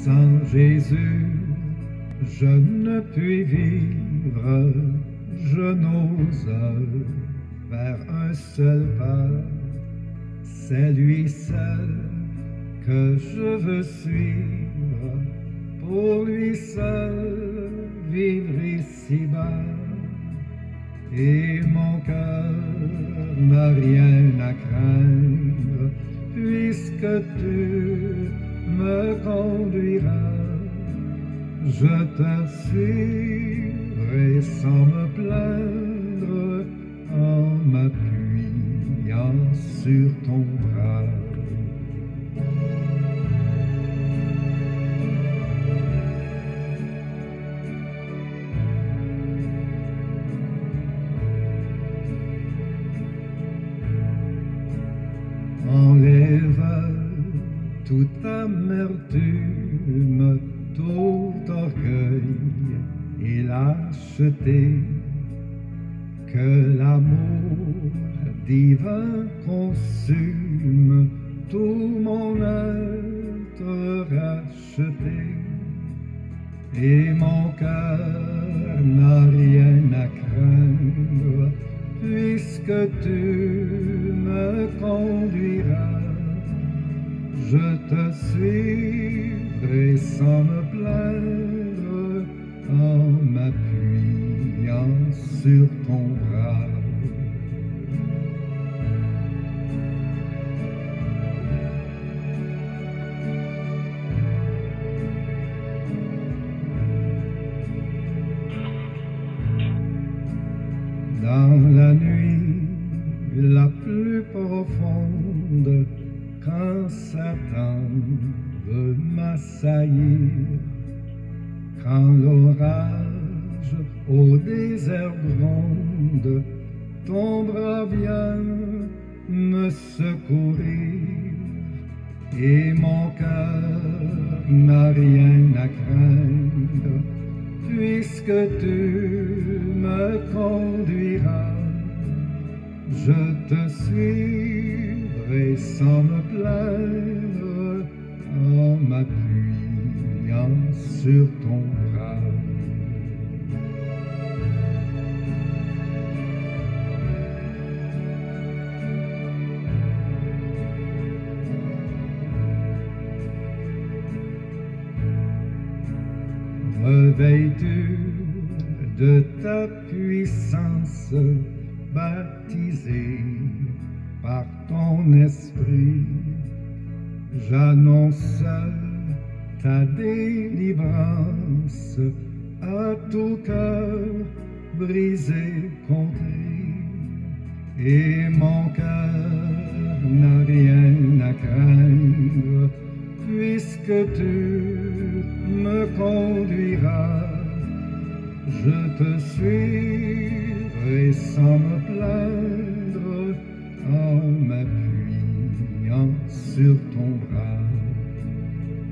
Sans Jésus, je ne puis vivre, je n'ose faire un seul pas. C'est lui seul que je veux suivre, pour lui seul vivre ici-bas. Et mon cœur n'a rien à craindre, puisque tu me conduiras. Je te suivrai sans me plaindre, en m'appuyant sur ton bras. Enlève toute amertume, tout orgueil et lâcheté, que l'amour divin consume tout mon être racheté. Et mon cœur n'a rien à craindre, puisque tu me conduiras. Je te suivrai sans me plaindre, en m'appuyant sur ton bras. Dans la nuit la plus profonde, quand Satan veut m'assaillir, quand l'orage au désert gronde, ton bras vient me secourir, et mon cœur n'a rien à craindre, puisque tu me conduiras. Je te suivrai sans me plaindre, en m'appuyant sur ton bras. Revêtu de ta puissance, baptisé par ton esprit, j'annonce ta délivrance à tout cœur brisé, contrit, et mon cœur n'a rien à craindre, puisque tu me conduiras. Je te suivrai sans me plaindre, en m'appuyant sur ton bras.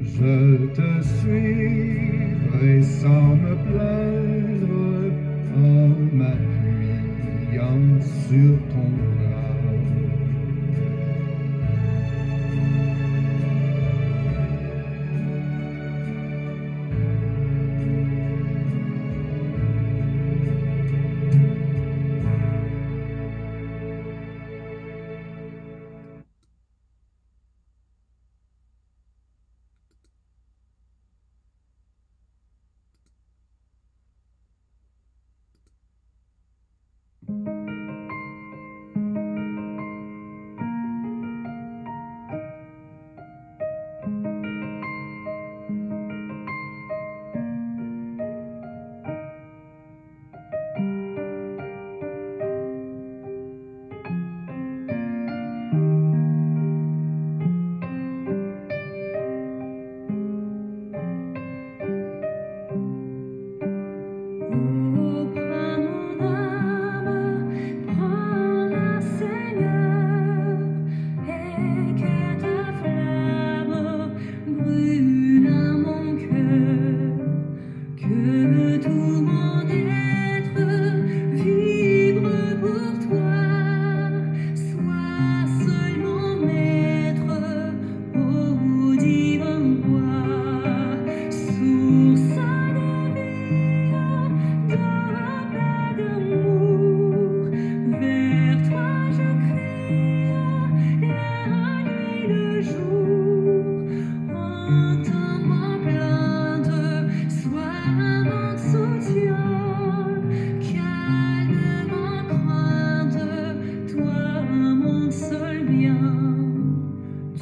Je te suivrai sans me plaindre, en m'appuyant sur ton bras.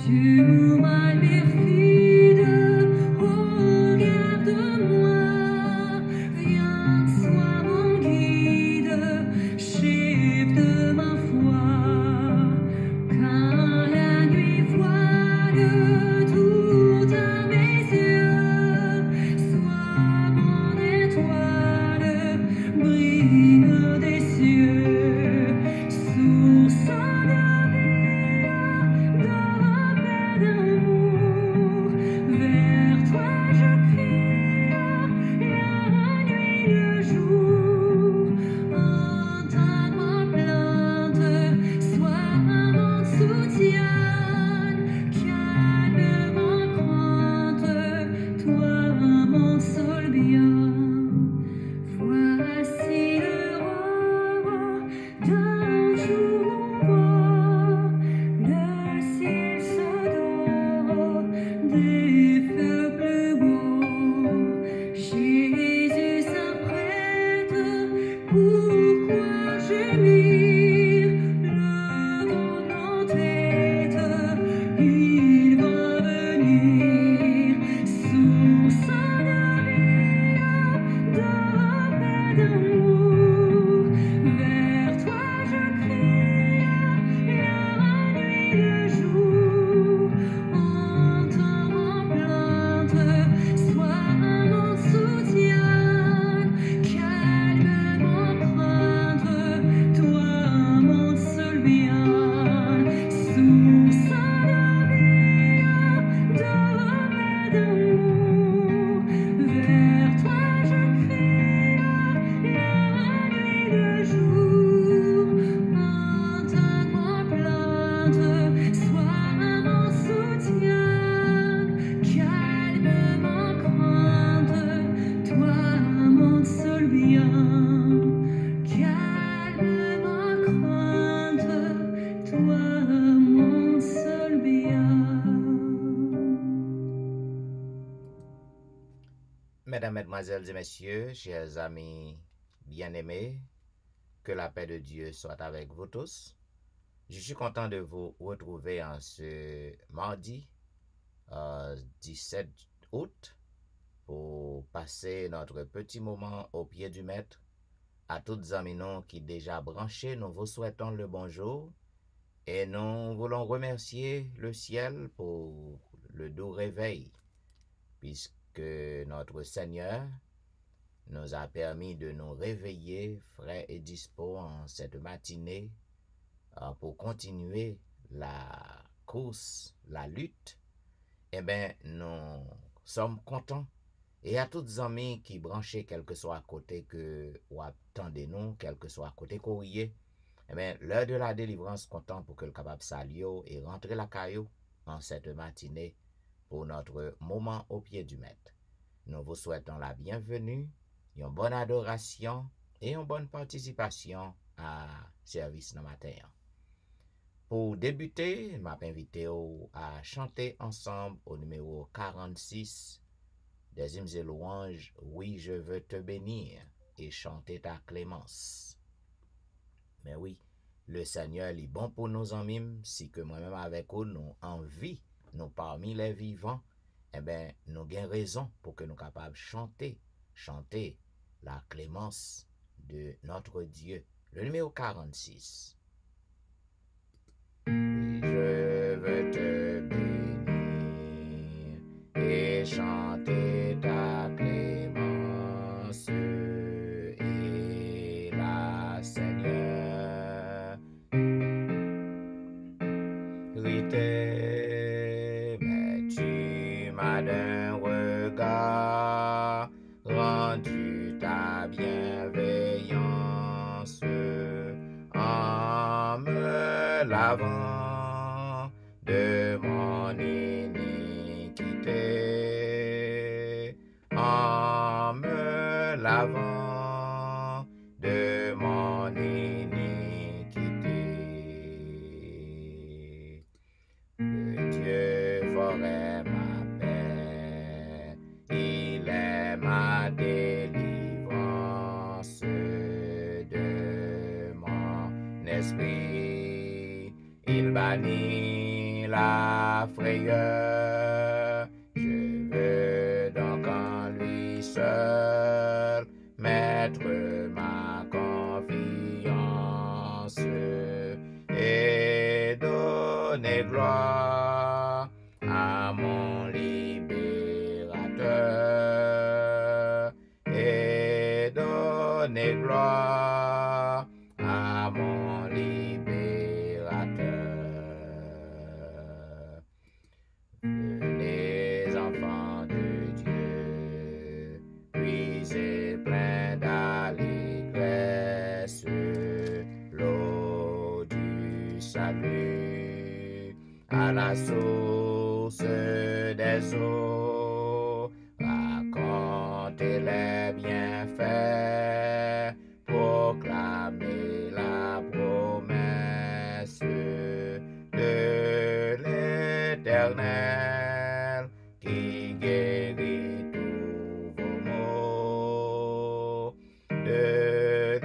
Dieu ma perfide, regarde-moi, viens, sois mon guide, chef de ma foi. Quand la nuit voile tout à mes yeux, sois mon étoile, brille des cieux, source de vie, de paix, d'amour. Vers toi je crie, la nuit, le jour. Entends ma plainte, sois mon soutien, calme ma crainte, toi mon seul bien. Voici l'aurore d'un jour nouveau, le ciel se dort des feux plus beaux. Jésus s'apprête, pourquoi gémir? Le vent en tête, il va venir, source de vie, de paix, d'amour. Vers toi je crie, la nuit, le jour. Entends ma plainte, sois mon soutien, calme ma crainte, toi mon seul bien, source de vie, de paix, d'amour. Vers toi je crie, la nuit, le jour. Entends ma plainte, sois mon soutien, calme ma crainte, toi mon seul bien. Calme ma crainte, toi mon seul bien. Mesdames, Mesdemoiselles et Messieurs, chers amis bien-aimés, que la paix de Dieu soit avec vous tous. Je suis content de vous retrouver en ce mardi 17 août pour passer notre petit moment au pied du maître. À toutes amis non qui déjà branchés, nous vous souhaitons le bonjour et nous voulons remercier le ciel pour le doux réveil, puisque notre Seigneur nous a permis de nous réveiller frais et dispos en cette matinée pour continuer la course, la lutte. Eh bien, nous sommes contents. Et à toutes amis qui branchaient, quel que soit à côté que ou attendez nous, quel que soit à côté courrier, eh bien, l'heure de la délivrance, content pour que le capable salio et rentrer la caillou en cette matinée pour notre moment au pied du maître. Nous vous souhaitons la bienvenue, une bonne adoration et une bonne participation à service le matin. Pour débuter, m'a invité à chanter ensemble au numéro 46 des hymnes et louanges, oui, je veux te bénir et chanter ta clémence. Mais oui, le Seigneur est bon pour nos amis, si que moi-même avec eux, nous en vie, nous parmi les vivants, eh bien, nous avons raison pour que nous soyons capables de chanter la clémence de notre Dieu. Le numéro 46. Oui, je veux te bénir et chanter ta clémence et la Seigneur. Rité, mais tu m'as d'un regard rendu ta bienveillance en me lavant de mon iniquité, en me lavant de mon iniquité. Que Dieu ferait ma paix, il est ma délivrance de mon esprit. Il bannit la ma frayeur. Je veux donc en lui seul mettre ma confiance et donner gloire à mon libérateur et donner gloire à mon libérateur. Venez, enfants de Dieu, puisez plein d'allégresse l'eau du salut à la source des eaux. Racontez les bienfaits, proclamez la promesse de l'Éternel qui guérit tous vos maux, de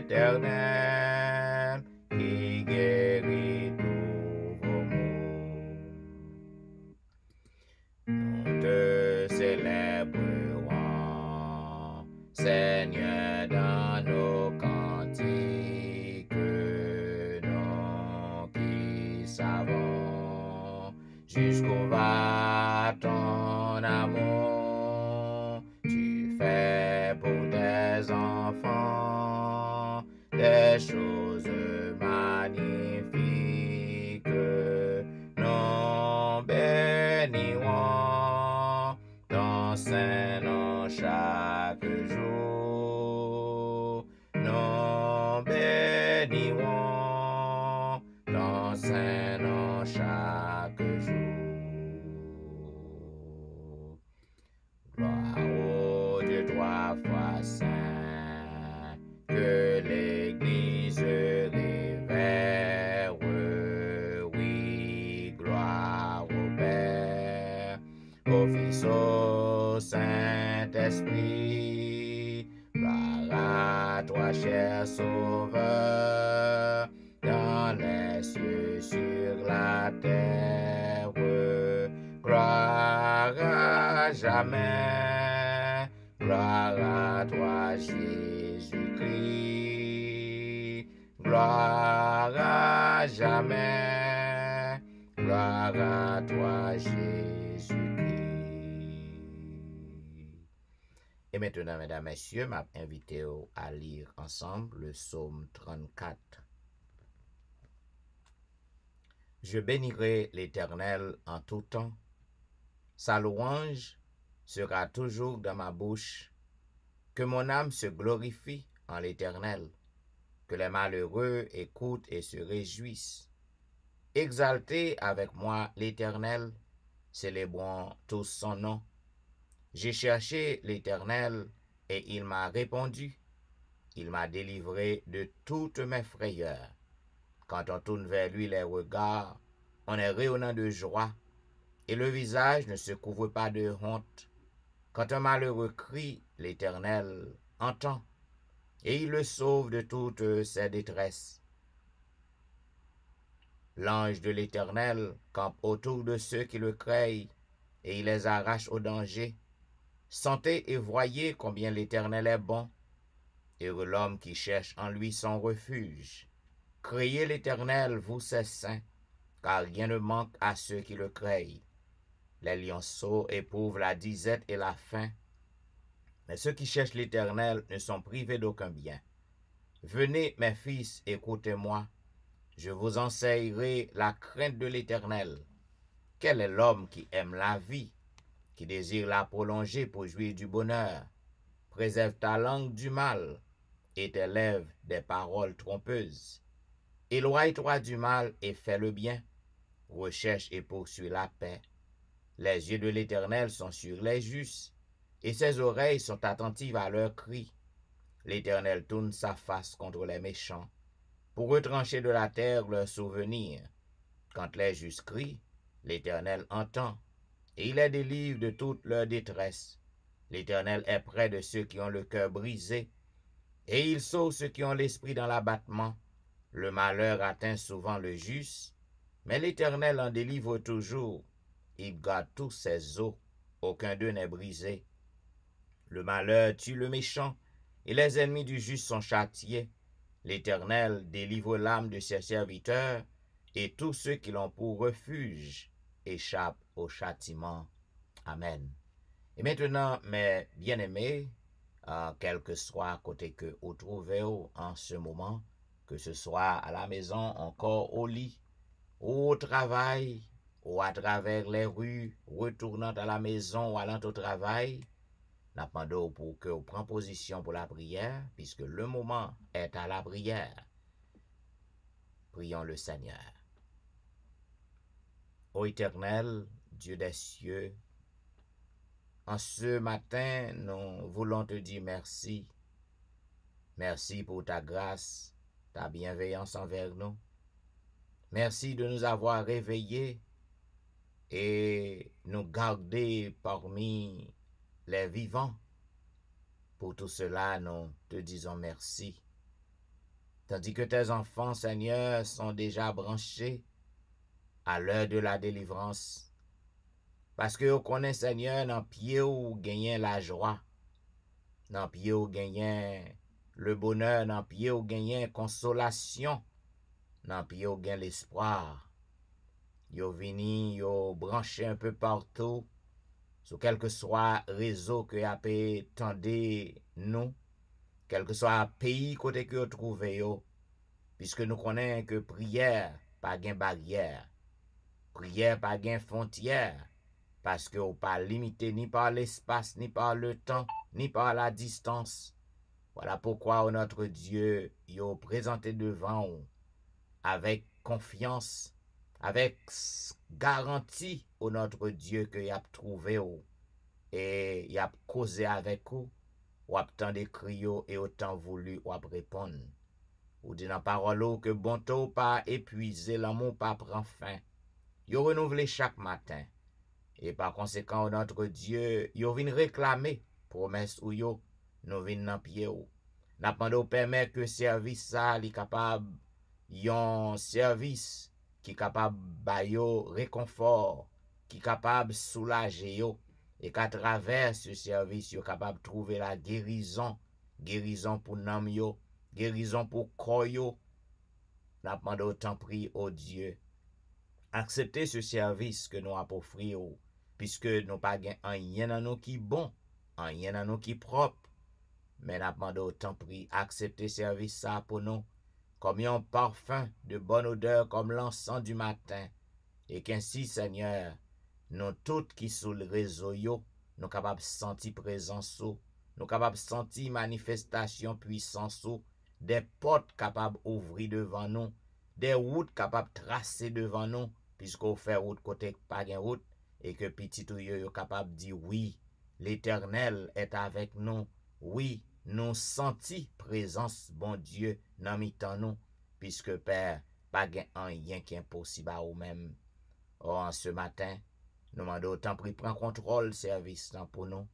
l'Éternel qui guérit tous vos maux. Nous te célébrerons, Seigneur, dans nos cantiques, nous qui savons jusqu'où va ton amour. Tu fais pour tes enfants des choses magnifiques. Nous bénirons ton saint nom chaque jour. Nous bénirons ton saint nom chaque jour. Gloire au Dieu trois fois saint, que l'Église révère. Oui, gloire au Père, au Fils, au Saint-Esprit. Gloire à toi, cher Sauveur, dans les cieux, sur la terre. Gloire à jamais, gloire à toi, Jésus-Christ. Gloire à jamais, gloire à toi, Jésus-Christ. Et maintenant, mesdames, messieurs, m'a invité à lire ensemble le psaume 34. Je bénirai l'Éternel en tout temps. Sa louange sera toujours dans ma bouche. Que mon âme se glorifie en l'Éternel. Que les malheureux écoutent et se réjouissent. Exaltez avec moi l'Éternel, célébrons tous son nom. J'ai cherché l'Éternel et il m'a répondu. Il m'a délivré de toutes mes frayeurs. Quand on tourne vers lui les regards, on est rayonnant de joie, et le visage ne se couvre pas de honte. Quand un malheureux crie, l'Éternel entend, et il le sauve de toutes ses détresses. L'ange de l'Éternel campe autour de ceux qui le craignent, et il les arrache au danger. Sentez et voyez combien l'Éternel est bon. Heureux l'homme qui cherche en lui son refuge. Criez l'Éternel, vous ses saints, car rien ne manque à ceux qui le craignent. Les lionceaux éprouvent la disette et la faim, mais ceux qui cherchent l'Éternel ne sont privés d'aucun bien. Venez, mes fils, écoutez-moi. Je vous enseignerai la crainte de l'Éternel. Quel est l'homme qui aime la vie, qui désire la prolonger pour jouir du bonheur? Préserve ta langue du mal et tes lèvres des paroles trompeuses. Éloigne-toi du mal et fais le bien. Recherche et poursuis la paix. Les yeux de l'Éternel sont sur les justes, et ses oreilles sont attentives à leurs cris. L'Éternel tourne sa face contre les méchants, pour retrancher de la terre leurs souvenirs. Quand les justes crient, l'Éternel entend, et il les délivre de toute leur détresse. L'Éternel est près de ceux qui ont le cœur brisé, et il sauve ceux qui ont l'esprit dans l'abattement. Le malheur atteint souvent le juste, Mais l'Éternel en délivre toujours. Il garde tous ses os, aucun d'eux n'est brisé. Le malheur tue le méchant, et les ennemis du juste sont châtiés. L'Éternel délivre l'âme de ses serviteurs, et tous ceux qui l'ont pour refuge échappent au châtiment. Amen. Et maintenant, mes bien-aimés, quel que soit côté que vous trouvez en ce moment, que ce soit à la maison, encore au lit, ou au travail, ou à travers les rues, retournant à la maison ou allant au travail, n'attendons pour que vous preniez position pour la prière, puisque le moment est à la prière. Prions le Seigneur. Ô Éternel, Dieu des cieux, en ce matin, nous voulons te dire merci. Merci pour ta grâce, ta bienveillance envers nous. Merci de nous avoir réveillés et nous garder parmi les vivants. Pour tout cela, nous te disons merci. Tandis que tes enfants, Seigneur, sont déjà branchés à l'heure de la délivrance. Parce que vous connaissez, Seigneur, dans pied où gagnez la joie, dans pied où gagnez le bonheur, dans pied où gagnez consolation, dans pied où gagnez l'espoir. Yo vini, yo branché un peu partout, sur quel que soit réseau que y a tendé nous, quel que soit pays côté que vous trouvez yo, puisque nous connaissons que prière pas gain barrière, prière pas gain frontière, parce que vous pas limité ni par l'espace, ni par le temps, ni par la distance. Voilà pourquoi notre Dieu yo présenté devant vous avec confiance, avec garantie au notre Dieu que y a trouvé ou et y a causé avec vous, ou a tant d'écrit et autant voulu ou a répondre. Ou dit dans parole que bonto pas épuisé, l'amour pas prend fin. Yo renouvelé chaque matin. Et par conséquent, notre Dieu, yo vin réclamer promesse ou yo, nous vin nan pied ou. N'a pas permettre que service ça li capable yon service qui capable ba yo réconfort, qui capable soulager yo, et qu'à travers ce service yo capable trouver la guérison, guérison pour nam yo, guérison pour corps yo. N'a pas autant pris au Dieu. Acceptez ce service que nous avons offert, puisque nous pas gen rien dans nous qui bon, rien dans nous qui propre, mais n'a pas autant pris accepter service ça pour nous comme un parfum de bonne odeur comme l'encens du matin, et qu'ainsi, Seigneur, nous tous qui sous le réseau yo, nous capables sentir présence ou, nous capables sentir manifestation puissance ou, des portes capables ouvrir devant nous, des routes capables tracer devant nous, puisqu'on fait route côté pas gen route, et que petit ou yo capable dire oui, l'Éternel est avec nous, oui, nous senti présence bon Dieu dans mi-temps nous, puisque Père, pas gen rien qui est impossible à ou même. Or, en ce matin, nous demandons autant pris prend contrôle service pour nous.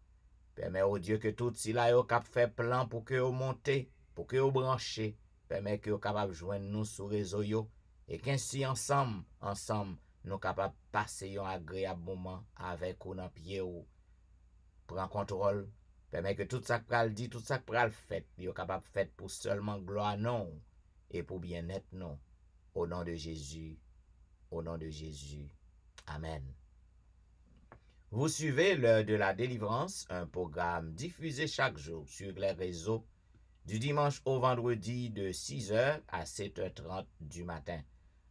Permet au Dieu que tout si là yo cap fait plan pour que vous montez, pour que vous branchez, permet que vous capable joindre nous sur réseau yo, et qu'ainsi ensemble, nous capable passer un agréable moment avec ou dans pied ou prend contrôle. Permet que tout ça pral dit, tout ça pral fait, yo capable fait pour seulement gloire non et pour bien-être non. Au nom de Jésus. Au nom de Jésus. Amen. Vous suivez l'heure de la délivrance, un programme diffusé chaque jour sur les réseaux du dimanche au vendredi de 6h à 7h30 du matin.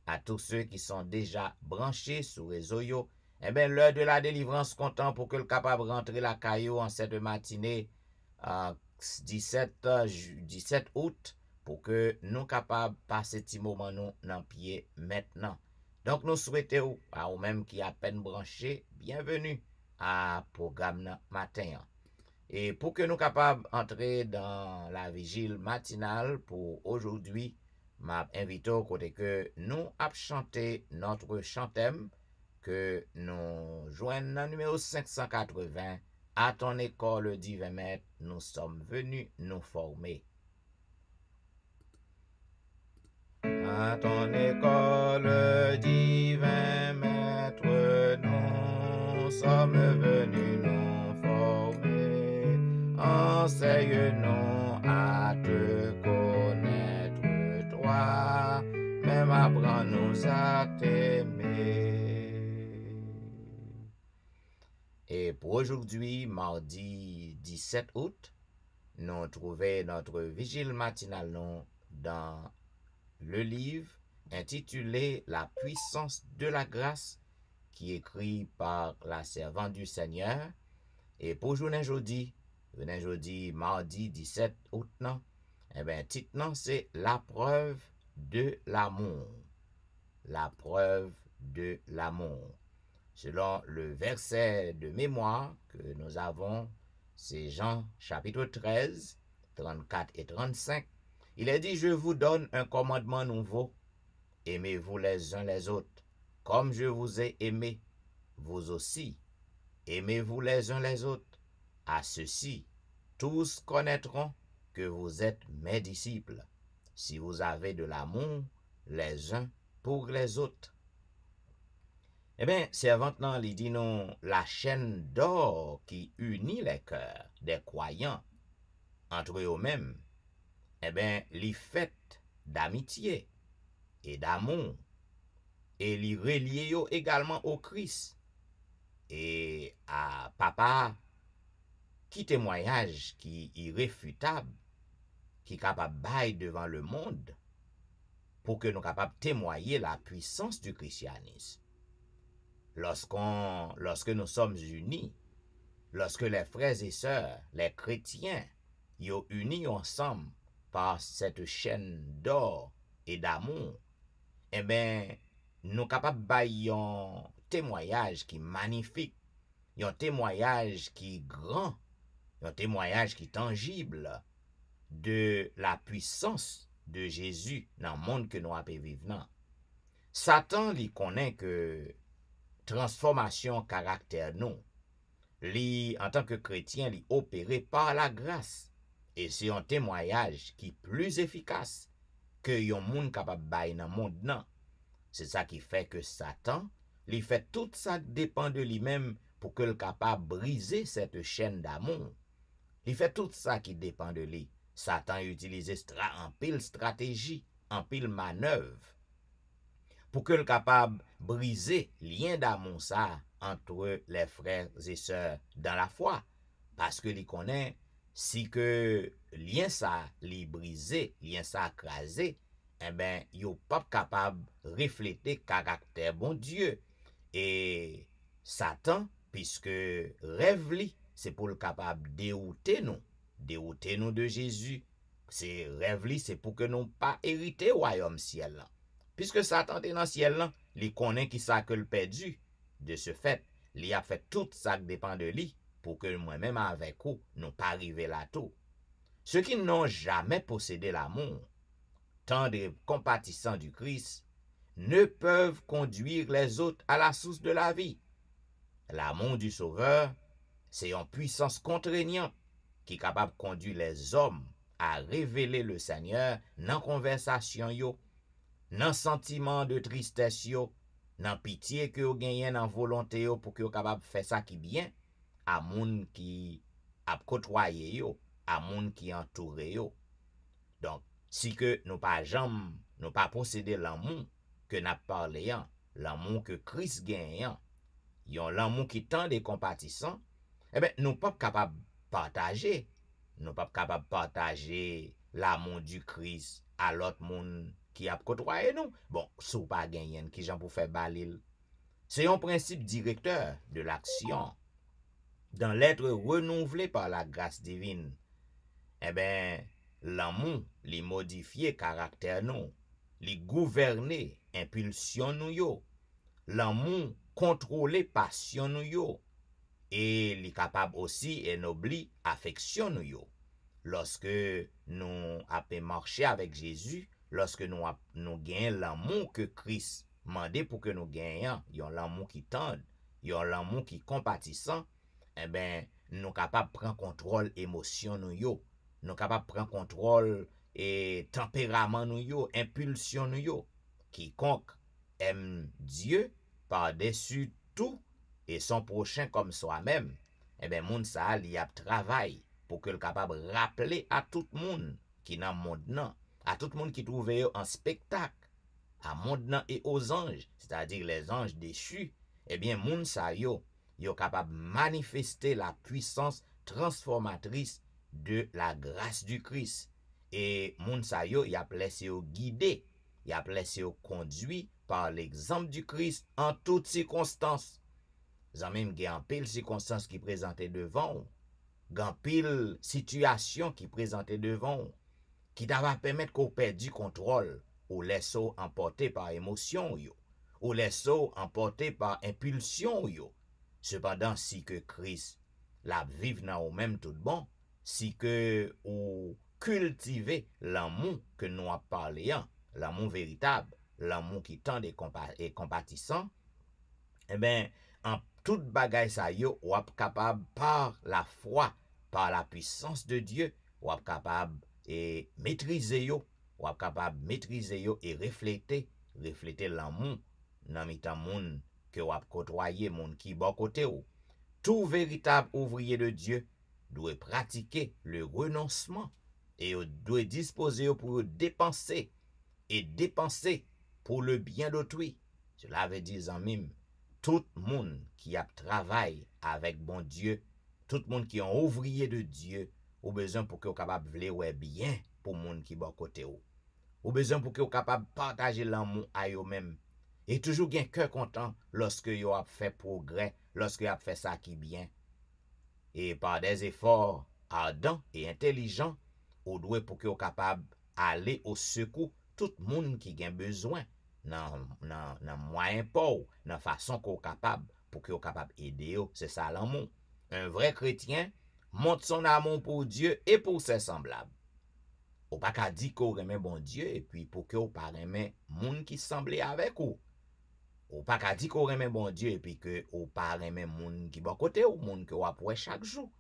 À tous ceux qui sont déjà branchés sur réseau yo, eh bien, l'heure de la délivrance content pour que le capable rentrer la caillou en cette matinée 17 août pour que nous capables passer petit moment nous dans pied maintenant. Donc nous souhaitons à vous-même qui à peine branché, bienvenue à programme matin. Et pour que nous capables entrer dans la vigile matinale pour aujourd'hui, m'a invité au côté que nous a chanté notre chantème que nous joignons dans numéro 580 à ton école divin maître, nous sommes venus nous former. à ton école, divin maître, nous sommes venus nous former. Enseigne-nous à te connaître, toi, même apprends-nous à t'aimer. Et pour aujourd'hui, mardi 17 août, nous trouvons notre vigile matinale dans le livre intitulé La puissance de la grâce, qui est écrit par la servante du Seigneur. Et pour jeudi, mardi 17 août, titre non, c'est La preuve de l'amour. La preuve de l'amour. Selon le verset de mémoire que nous avons, c'est Jean chapitre 13, 34 et 35. Il est dit, je vous donne un commandement nouveau. Aimez-vous les uns les autres, comme je vous ai aimé, vous aussi. Aimez-vous les uns les autres. À ceci, tous connaîtront que vous êtes mes disciples, si vous avez de l'amour les uns pour les autres. Eh bien, servante nan li dit non, la chaîne d'or qui unit les cœurs des croyants entre eux-mêmes, eh bien, li faite d'amitié et d'amour, et li relié yo également au Christ et à papa, qui témoignage qui irréfutable, qui capable bailler devant le monde pour que nous capables témoigner la puissance du christianisme. Lorsque nous sommes unis, lorsque les frères et sœurs, les chrétiens, sont unis ensemble par cette chaîne d'or et d'amour, eh bien, nous sommes capables de bailler un témoignage qui est magnifique, un témoignage qui est grand, un témoignage qui est tangible de la puissance de Jésus dans le monde que nous avons vivre. Satan lui connaît que transformation caractère nous, en tant que chrétien, li opéré par la grâce. Et c'est un témoignage qui est plus efficace que yon moun capable bay dans monde nan. C'est ça qui fait que Satan, li fait tout ça dépend de lui-même pour que le capable briser cette chaîne d'amour. Il fait tout ça qui dépend de lui. Satan utilise en pile stratégie, en pile manœuvre pour que le capable briser lien d'amour ça entre les frères et sœurs dans la foi, parce que li connaît si que lien ça li brisé, lien ça crasé, eh ben yo pas capable refléter caractère bon Dieu. Et Satan, puisque rêve li, c'est pour le capable dérouter nous de Jésus. C'est rêve li, c'est pour que nous pas hériter royaume ciel là. Puisque Satan est dans le ciel là, il connaît qui ça que le perdu. De ce fait, il a fait tout ça qui dépend de lui pour que moi-même avec vous, nous pas arriver là tout. Ceux qui n'ont jamais possédé l'amour, tendre et compatissant du Christ, ne peuvent conduire les autres à la source de la vie. L'amour du Sauveur, c'est une puissance contraignante qui est capable de conduire les hommes à révéler le Seigneur dans conversation yo, dans sentiment de tristesse yo, dans pitié que vous gagnez dans volonté yo pour que vous capable faire ça qui bien à moun qui a côtoyé yo, à moun qui entoure yo. Donc, si que nous pas jamais, nous pas posséder l'amour que n'a parlé, l'amour que Christ gagne, yon l'amour qui tend et compatissant, eh bien, nous pas capable partager, nous pas capable partager l'amour du Christ à l'autre monde qui a côtoyé nous. Bon, sou pas gagner qui j'en pour faire balil. C'est un principe directeur de l'action. Dans l'être renouvelé par la grâce divine, eh bien, l'amour, li modifier caractère nous, li gouverner impulsion nous yo. L'amour contrôler passion nous yo. Et li capable aussi ennobli affection nous yo. Lorsque nous avons marché avec Jésus, lorsque nous gagnons l'amour que Christ mandé pour que nous gagnions, yon l'amour qui tend, yon l'amour qui compatissant, eh ben nous capable prendre contrôle émotion nous yo. Nous capable prendre contrôle et tempérament nous yo, impulsion nous yo. Quiconque aime Dieu par-dessus tout et son prochain comme soi-même, eh bien, moun sa li ap travail pour que le capable rappeler à tout le monde qui dans le monde nan, à tout le monde qui trouve en spectacle, à monde nan et aux anges, c'est-à-dire les anges déchus, eh bien, moun sa yo capable manifester la puissance transformatrice de la grâce du Christ. Et moun sa yo y a laissé yo guider, y a laissé yo conduit par l'exemple du Christ en toutes circonstances. Zanmim gen en pile circonstances qui présentaient devant, gen pile situation qui présentaient devant, qui va permettre qu'on perde du contrôle, ou laisse emporter par émotion yo, ou laisse emporter par impulsion yo. Cependant, si que Christ la vive dans ou même tout bon, si que ou cultiver l'amour que nous avons parlé, l'amour véritable, l'amour qui tend et compatissant, eh bien, en toute bagaille ça yo, ou ap capable par la foi, par la puissance de Dieu, ou ap capable et maîtriser yo, ou ap capable maîtriser yo et refléter l'amour dans mitan moun que ou ap côtoyer moun qui bon côté ou. Tout véritable ouvrier de Dieu doit pratiquer le renoncement et doit disposer pour dépenser et dépenser pour le bien d'autrui. Cela veut dire en mime, tout le monde qui a travaillé avec bon Dieu, tout le monde qui est un ouvrier de Dieu, ou besoin pour qu'il soit capable de ouais bien pour le monde qui est bon côté ou. Ou besoin pour qu'il soit capable de partager l'amour à eux-mêmes. Et toujours bien cœur content lorsque yo a fait progrès, lorsque yo a fait ça qui bien. Et par des efforts ardents et intelligents, ou doit pour qu'il soit capable d'aller au secours tout le monde qui a besoin dans moyen pauvre, dans façon qu'on capable pour qu'il soit capable d'aider. C'est ça l'amour. Un vrai chrétien montre son amour pour Dieu et pour ses semblables. Ou pas qu'à dire qu'on remet bon Dieu et puis pour qu'on pas remet moun qui semblait avec ou. Ou pas qu'à dire qu'on remet bon Dieu et puis que ou pas remet moun qui bon côté ou moun que ou après chaque jour.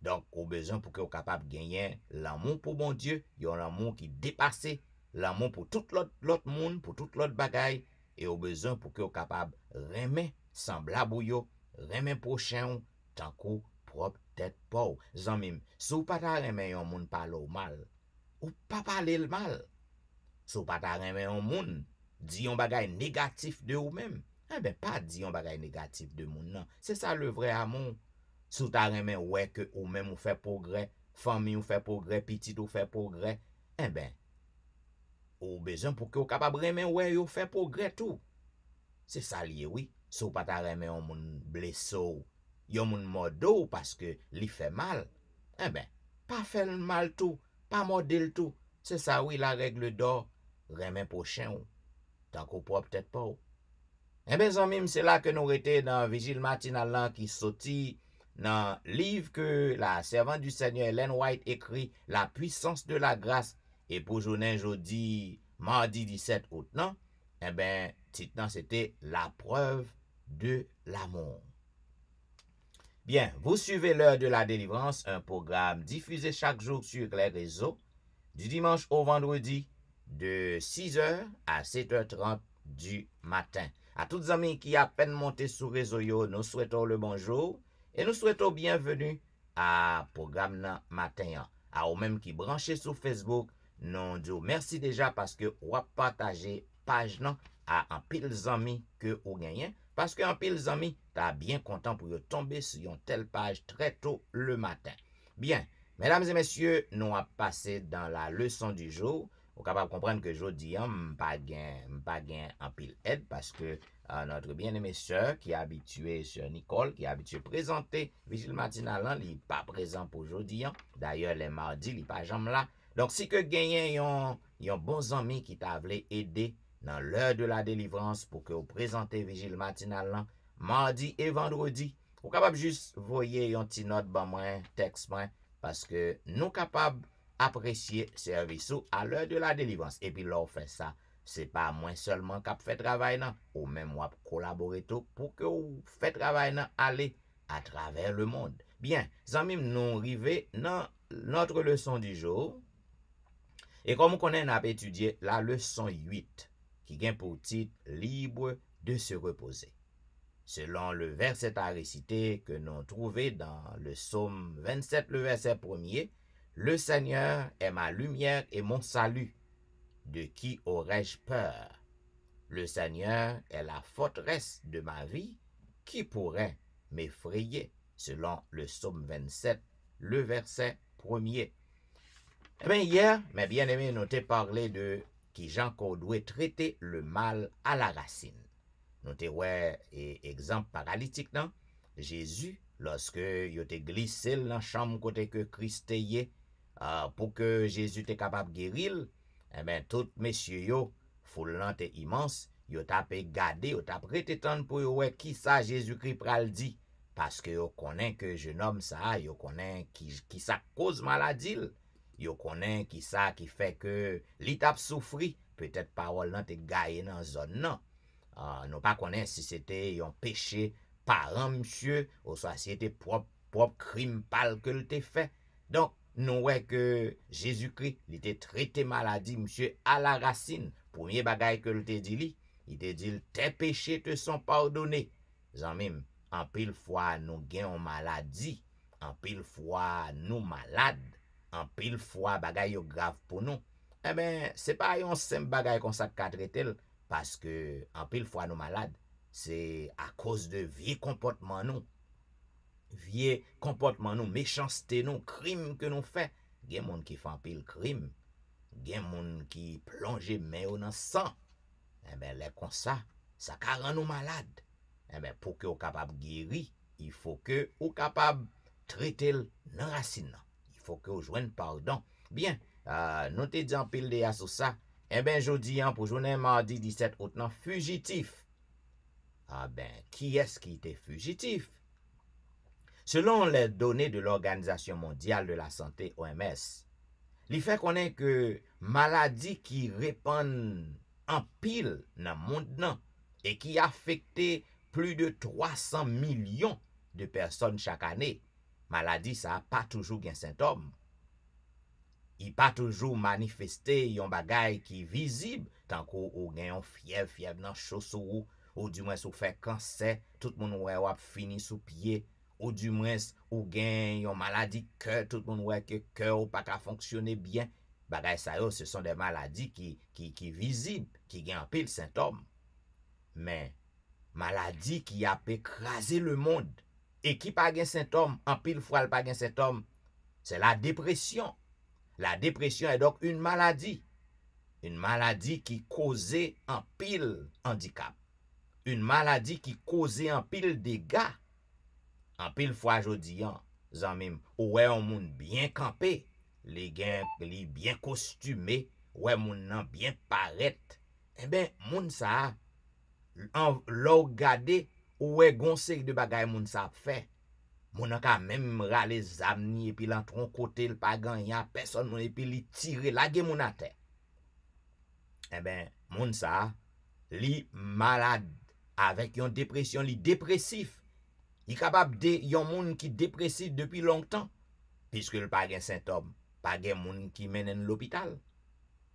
Donc, au besoin pour qu'on capable de gagner l'amour pour bon Dieu, il y a un amour qui dépasse l'amour pour tout l'autre monde, pour toute l'autre bagaille, et au besoin pour qu'on capable remet semblable ou yo, remet prochain ou, tant qu'on propre tête pauvre. Zanmim, si ou pas ta remet yon moun parle ou mal, ou pas parler le mal. Si ou pas ta remet yon moun, di yon bagay négatif de ou même, eh ben pas di yon bagay négatif de moun non. C'est ça le vrai amour. Si ou ta remet ouais que ou même ou fait progrès, famille ou fait progrès, petit ou fait progrès, eh ben, ou besoin pour que ou capable remet ouais ou fait progrès tout. C'est ça lié oui. Si ou pas ta remet yon moun blessé ou, yon moun mordo parce que li fait mal, eh ben, pas faire le mal tout, pas modèle tout. C'est ça oui la règle d'or, remet prochain ou, tant qu'on peut peut-être pas ou. Eh bien, zanmim, c'est là que nous étions dans Vigile matinal qui sorti dans le livre que la servante du Seigneur Ellen White écrit, La puissance de la grâce. Et pour journée jeudi, mardi 17 août, non? Eh bien, titre c'était La preuve de l'amour. Bien, vous suivez l'heure de la délivrance, un programme diffusé chaque jour sur les réseaux, du dimanche au vendredi, de 6h à 7h30 du matin. À tous les amis qui à peine monté sur réseau, nous souhaitons le bonjour et nous souhaitons bienvenue à programme matin. À vous même qui branchez sur Facebook, nous disons merci déjà parce que vous avez partagé page à un pile amis que vous gagnez. Parce que un pile amis, t'as bien content pour tomber sur une telle page très tôt le matin. Bien, mesdames et messieurs, nous avons passé dans la leçon du jour. Vous capable de comprendre que aujourd'hui, pas gain en pile aide parce que notre bien-aimée sœur qui est habituée, sœur Nicole, qui est habituée à présenter Vigile matinal, il n'est pas présent pour aujourd'hui. D'ailleurs, les mardis, il n'est pas jamais là. Donc, si que gagnez un bon ami qui t'a voulu aider dans l'heure de la délivrance pour que vous présentez Vigile matinal, mardi et vendredi, vous capable juste voyer un petit note, texte, parce que nous capables apprécier service à l'heure de la délivrance. Et puis là, on fait ça. C'est pas moi seulement qui fait travail, non. Ou même moi collaborer tout pour que vous faites travail, non, aller à travers le monde. Bien, amis, nous arrivons dans notre leçon du jour. Et comme on connaît, on a étudié la leçon 8, qui vient pour titre « Libre de se reposer ». Selon le verset à réciter que nous trouvons dans le psaume 27, le verset 1er, « Le Seigneur est ma lumière et mon salut. De qui aurais-je peur? Le Seigneur est la forteresse de ma vie. Qui pourrait m'effrayer? » Selon le psaume 27, le verset 1er. Eh bien, hier, mes bien-aimés, nous t'ai parlé de qui Jean qu'on doit traiter le mal à la racine. Nous t'ai ouais exemple paralytique, non? Jésus, lorsque il était glissé dans la chambre côté que Christ est, pour que Jésus était capable de guérir, eh bien, tout messieurs yo, foule est immense, yo tapé garder, yo tapé prêté temps pour ouais qui ça Jésus-Christ pral dit. Parce que yo connaît que jeune homme ça, yo connaît qui ça cause maladie, yo connaît qui ça qui fait que li tap souffri, peut-être parole nan te gaye dans zone non. Nous pas connaît si c'était un péché parent monsieur ou soit si c'était propre crime pâle que le te fait. Donc nous ouais que Jésus-Christ il était traité maladie monsieur à la racine. Premier bagay que le te dit li, il te dit tes péchés te sont pardonnés. Zanmim, en pile fois nous gagnons maladie, en pile fois nous malades, en pile fois bagay yo grave pour nous. Eh ben, c'est pas un simple bagay qu'on ça ka traiter parce que en pile fois nous malades, c'est à cause de vieux comportement nous. Vieux comportement nous, méchanceté nous, crime que nous fait. Gen moun qui fait un pile crime, gen moun qui plonge main dans sang. Eh ben, les comme ça ka rend nous malades. Eh bien, pour que vous capable guérir, il faut que vous capable traiter dans racine. Il faut que vous joignez pardon. Bien, nous te dit en pile de sur ça. Eh bien, jeudi, pour journée mardi 17 août, fugitif. Ah ben, qui est-ce qui était fugitif? Selon les données de l'Organisation mondiale de la santé, OMS, il fait connaître que maladie qui répandent en pile dans le monde et qui affecte plus de 300 millions de personnes chaque année. Maladie, ça n'a pas toujours un symptôme. Il pas toujours manifesté yon bagay qui visible, tant qu'on gagne fièvre dans chaussou, ou du moins ou fait cancer, tout le monde ou fini sous pied, ou du moins ou gagne yon maladie cœur, tout le monde ouais que cœur ou pas fonctionner bien. Bagay ça yo, ce sont des maladies qui visibles, qui gagnent pile symptômes. Mais maladie qui a écrasé le monde et qui pas de symptômes, en pile fois pas de symptômes, c'est la dépression. La dépression est donc une maladie qui causait en pile handicap, une maladie qui causait en pile dégâts. En pile fois jodi an, zanmim, ouais on moun bien campé, les gens li bien costumé, ouais moun nan bien paraît. Eh ben moun ça en l'on gade ouais gon série de bagay moun ça fait. Moun an ka même rale zamni et puis l'entron côté le pas gagnan personne moun et puis li tire la gen moun à terre. Eh ben moun ça li malade avec une dépression, li dépressif. Il est capable de yon moun qui dépressif depuis longtemps puisque le pas gen symptôme, pas gen moun qui mène l'hôpital.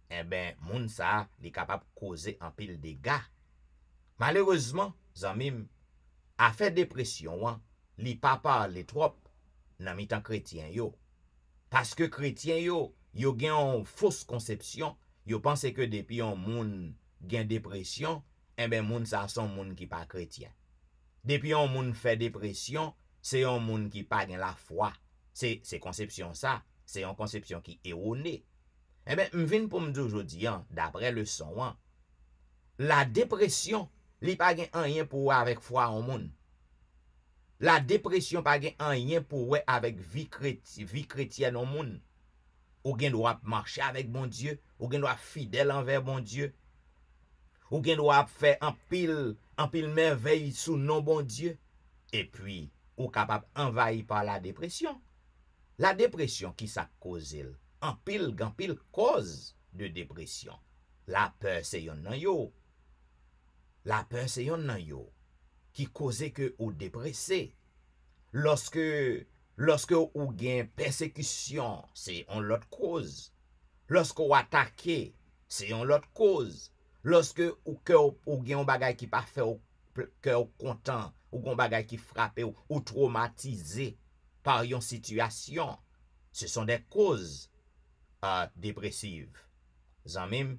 Eh ben moun ça li capable causer un pile dégâts. Malheureusement, zanmim a fait dépression li pa parle trop nan mitan chrétien yo. Parce que chrétien yo gen une fausse conception, yo pense que depuis un moun gen dépression, eh ben moun ça son moun qui pas chrétien. Depuis un moun fait dépression, c'est un moun qui pas gen la foi. C'est conception ça, c'est une conception qui erronée. Eh ben m'vin pour m'dire aujourd'hui d'après le son la dépression li pa gen rien pour avec foi en moun. La dépression pa gen rien pour ouais avec vie chrétienne au monde. Ou gen doit marcher avec bon Dieu, ou gen doit fidèle envers bon Dieu. Ou gen doit faire en pile merveille sous non bon Dieu. Et puis, ou capable envahi par la dépression. La dépression qui ça cause en pile cause de dépression. La peur c'est yon nan yo. La peur c'est yon nan yo. Qui cause que ou dépressé. Lorsque ou gain persécution, c'est en l'autre cause. Lorsque ou attaqué, c'est une autre cause. Lorsque ou gen un bagay qui pas fait ou cœur content, ou gon bagay qui frappe ou traumatisé par une situation, ce sont des causes dépressives. Zanmim,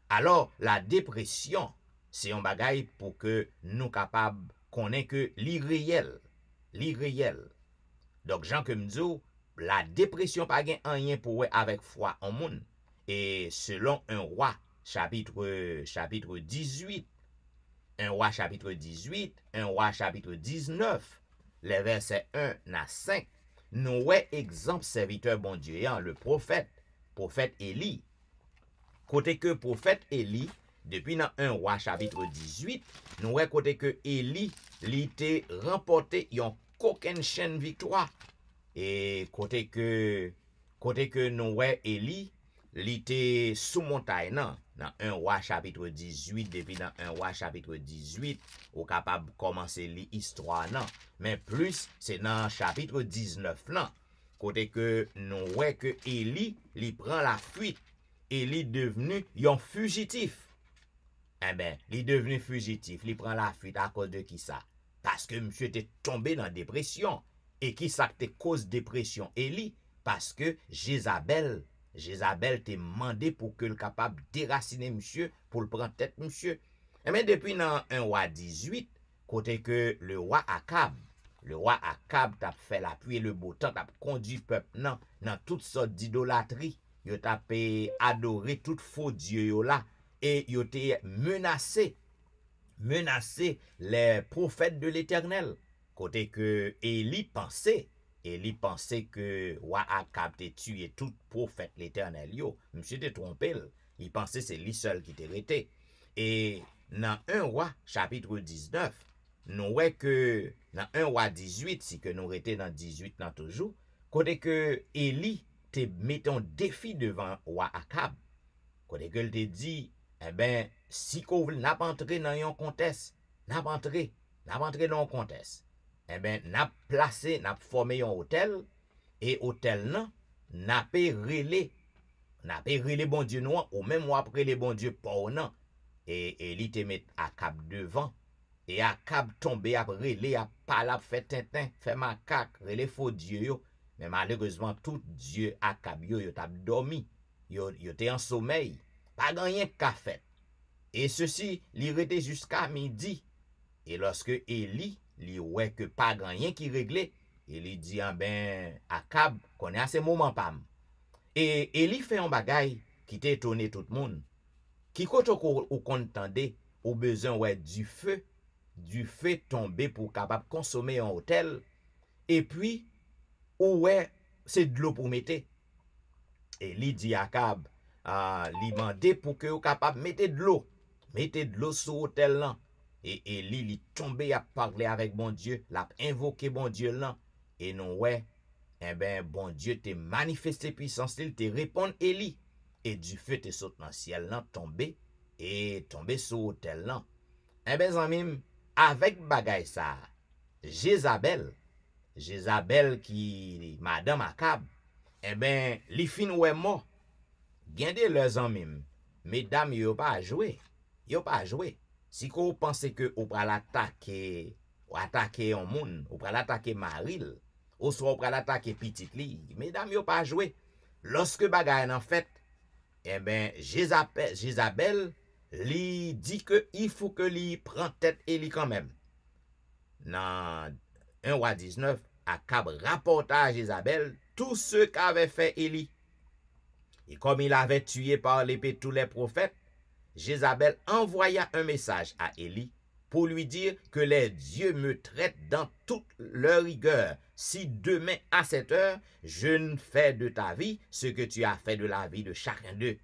alors la dépression, c'est un bagay pour que nous capables connaître que l'irréel. Donc, Jean que m'dou, la dépression pas gen rien pour avec foi en monde. Et selon un roi, chapitre 18, un roi chapitre 18, un roi chapitre 19, les versets 1 à 5, nous ouais exemple serviteur bon Dieu, le prophète Élie. Côté que prophète Élie, depuis dans un roi chapitre 18, nous ouais côté que Élie l'était remporté yon coquin chaîne victoire. Et côté que nous ouais Élie l'était sous montagne dans un roi chapitre 18, depuis dans un roi chapitre 18, ou capable de commencer l'histoire non, mais plus c'est dans chapitre 19 là, côté que nous ouais que Élie li prend la fuite. Élie devenu un fugitif. Eh ben, il devenu fugitif, il prend la fuite à cause de qui ça? Parce que monsieur était tombé dans la dépression. Et qui ça te cause dépression? Élie, parce que Jézabel te demandé pour que le capable déraciner monsieur, pour le prendre tête monsieur. Et bien depuis dans un roi 18, côté que le roi Akab t'a fait la pluie et le beau temps, t'a conduit peuple dans toutes sortes d'idolâtrie. Yo t'a adoré tout faux dieu yo là et yo t'a menacé les prophètes de l'Éternel. Côté que Élie pensait que roi Akab te tué tout prophète l'Éternel yo. Monsieur te trompé. Il pensait c'est lui seul qui te resté. Et dans 1 roi chapitre 19, nous voyons que dans 1 roi 18, si que nous resté dans 18 dans toujours, côté que Élie te met un défi devant roi Akab. Côté que il te dit, eh ben, si qu'on n'a pas entré dans un contest, n'a pas entré dans un contest, eh ben, n'a formé un hôtel, et hôtel nan, n'a pas relé bon Dieu noir, ou même après les bon Dieu pour nan, et il te met Akab devant, et Akab tombé après les a pas la fait tintin, fait macaque, relé faux Dieu yo. Mais malheureusement, tout Dieu Akab yo t'a dormi. Yo t'es en sommeil. Pas rien qu'a fait. Et ceci, li rete jusqu'à midi. Et lorsque Élie, li ouais que pas rien qui réglé, il dit, ah ben, Akab, connaît à ces moments pam. Et Élie fait un bagay qui t'étonné tout le monde. Qui kote ou contendé, au besoin ouais du feu tomber pour capable consommer un hôtel. Et puis, ouais, c'est de l'eau pour mettre. Et li dit Akab, li mandé pour que vous capable mettre de l'eau. Mettez de l'eau sur l'hôtel là. Et Élie li tombé à parler avec bon Dieu, l'a invoqué bon Dieu là. Et non ouais, eh ben bon Dieu te manifesté puissance, il te répond Élie. Et du feu te saute dans le ciel là, tombé sur l'hôtel là. Eh ben zanmim, avec bagay ça, Jézabel qui madame Akab, eh ben li fin ouais mort. Gende leurs amis, mesdames yo pas joué. Si vous pensez que vous pral attaquer un monde, vous pral attaquer Maril, ou soit vous pral attaquer petite li, mesdames yo pas joué. Lorsque bagay en fait, eh ben Jézabel li dit que il faut que li prend tête Élie quand même. Dans 1 roi 19, Akab rapporta à Jézabel tout ce qu'avait fait Élie. Et comme il avait tué par l'épée tous les prophètes, Jézabel envoya un message à Élie pour lui dire que les dieux me traitent dans toute leur rigueur. Si demain à cette heure, je ne fais de ta vie ce que tu as fait de la vie de chacun d'eux.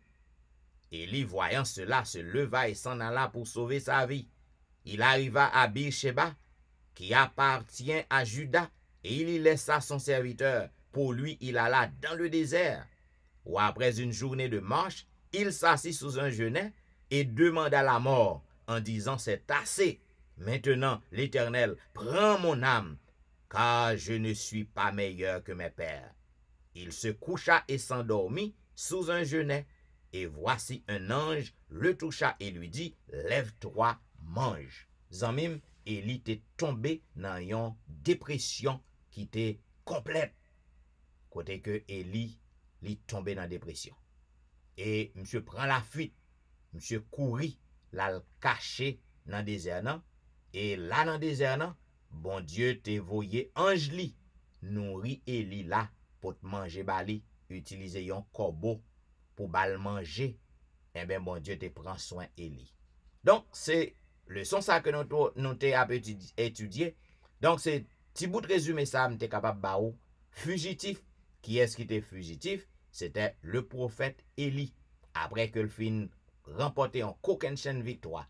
Élie, voyant cela, se leva et s'en alla pour sauver sa vie. Il arriva à Beersheba, qui appartient à Juda, et il y laissa son serviteur. Pour lui, il alla dans le désert, où après une journée de marche, il s'assit sous un genêt et demanda la mort, en disant, c'est assez. Maintenant, l'Éternel, prends mon âme, car je ne suis pas meilleur que mes pères. Il se coucha et s'endormit, sous un genêt, et voici un ange le toucha et lui dit, lève-toi, mange. Zanmim, Élie était tombé dans une dépression qui était complète. Côté que Élie est tombé dans la dépression. Et monsieur prend la fuite, monsieur courit, là le caché dans le désert. Et là dans le désert, bon Dieu te voyé ange li, nourri Élie là pour te manger bali, utiliser un corbeau pour bal manger. Et bien bon Dieu te prend soin Élie. Donc c'est leçon ça que nous t'ai étudié. Donc c'est petit bout de résumé ça, m'était capable ba ou fugitif. Qui est-ce qui était fugitif? C'était le prophète Élie. Après que le fin remporté en coquenchen victoire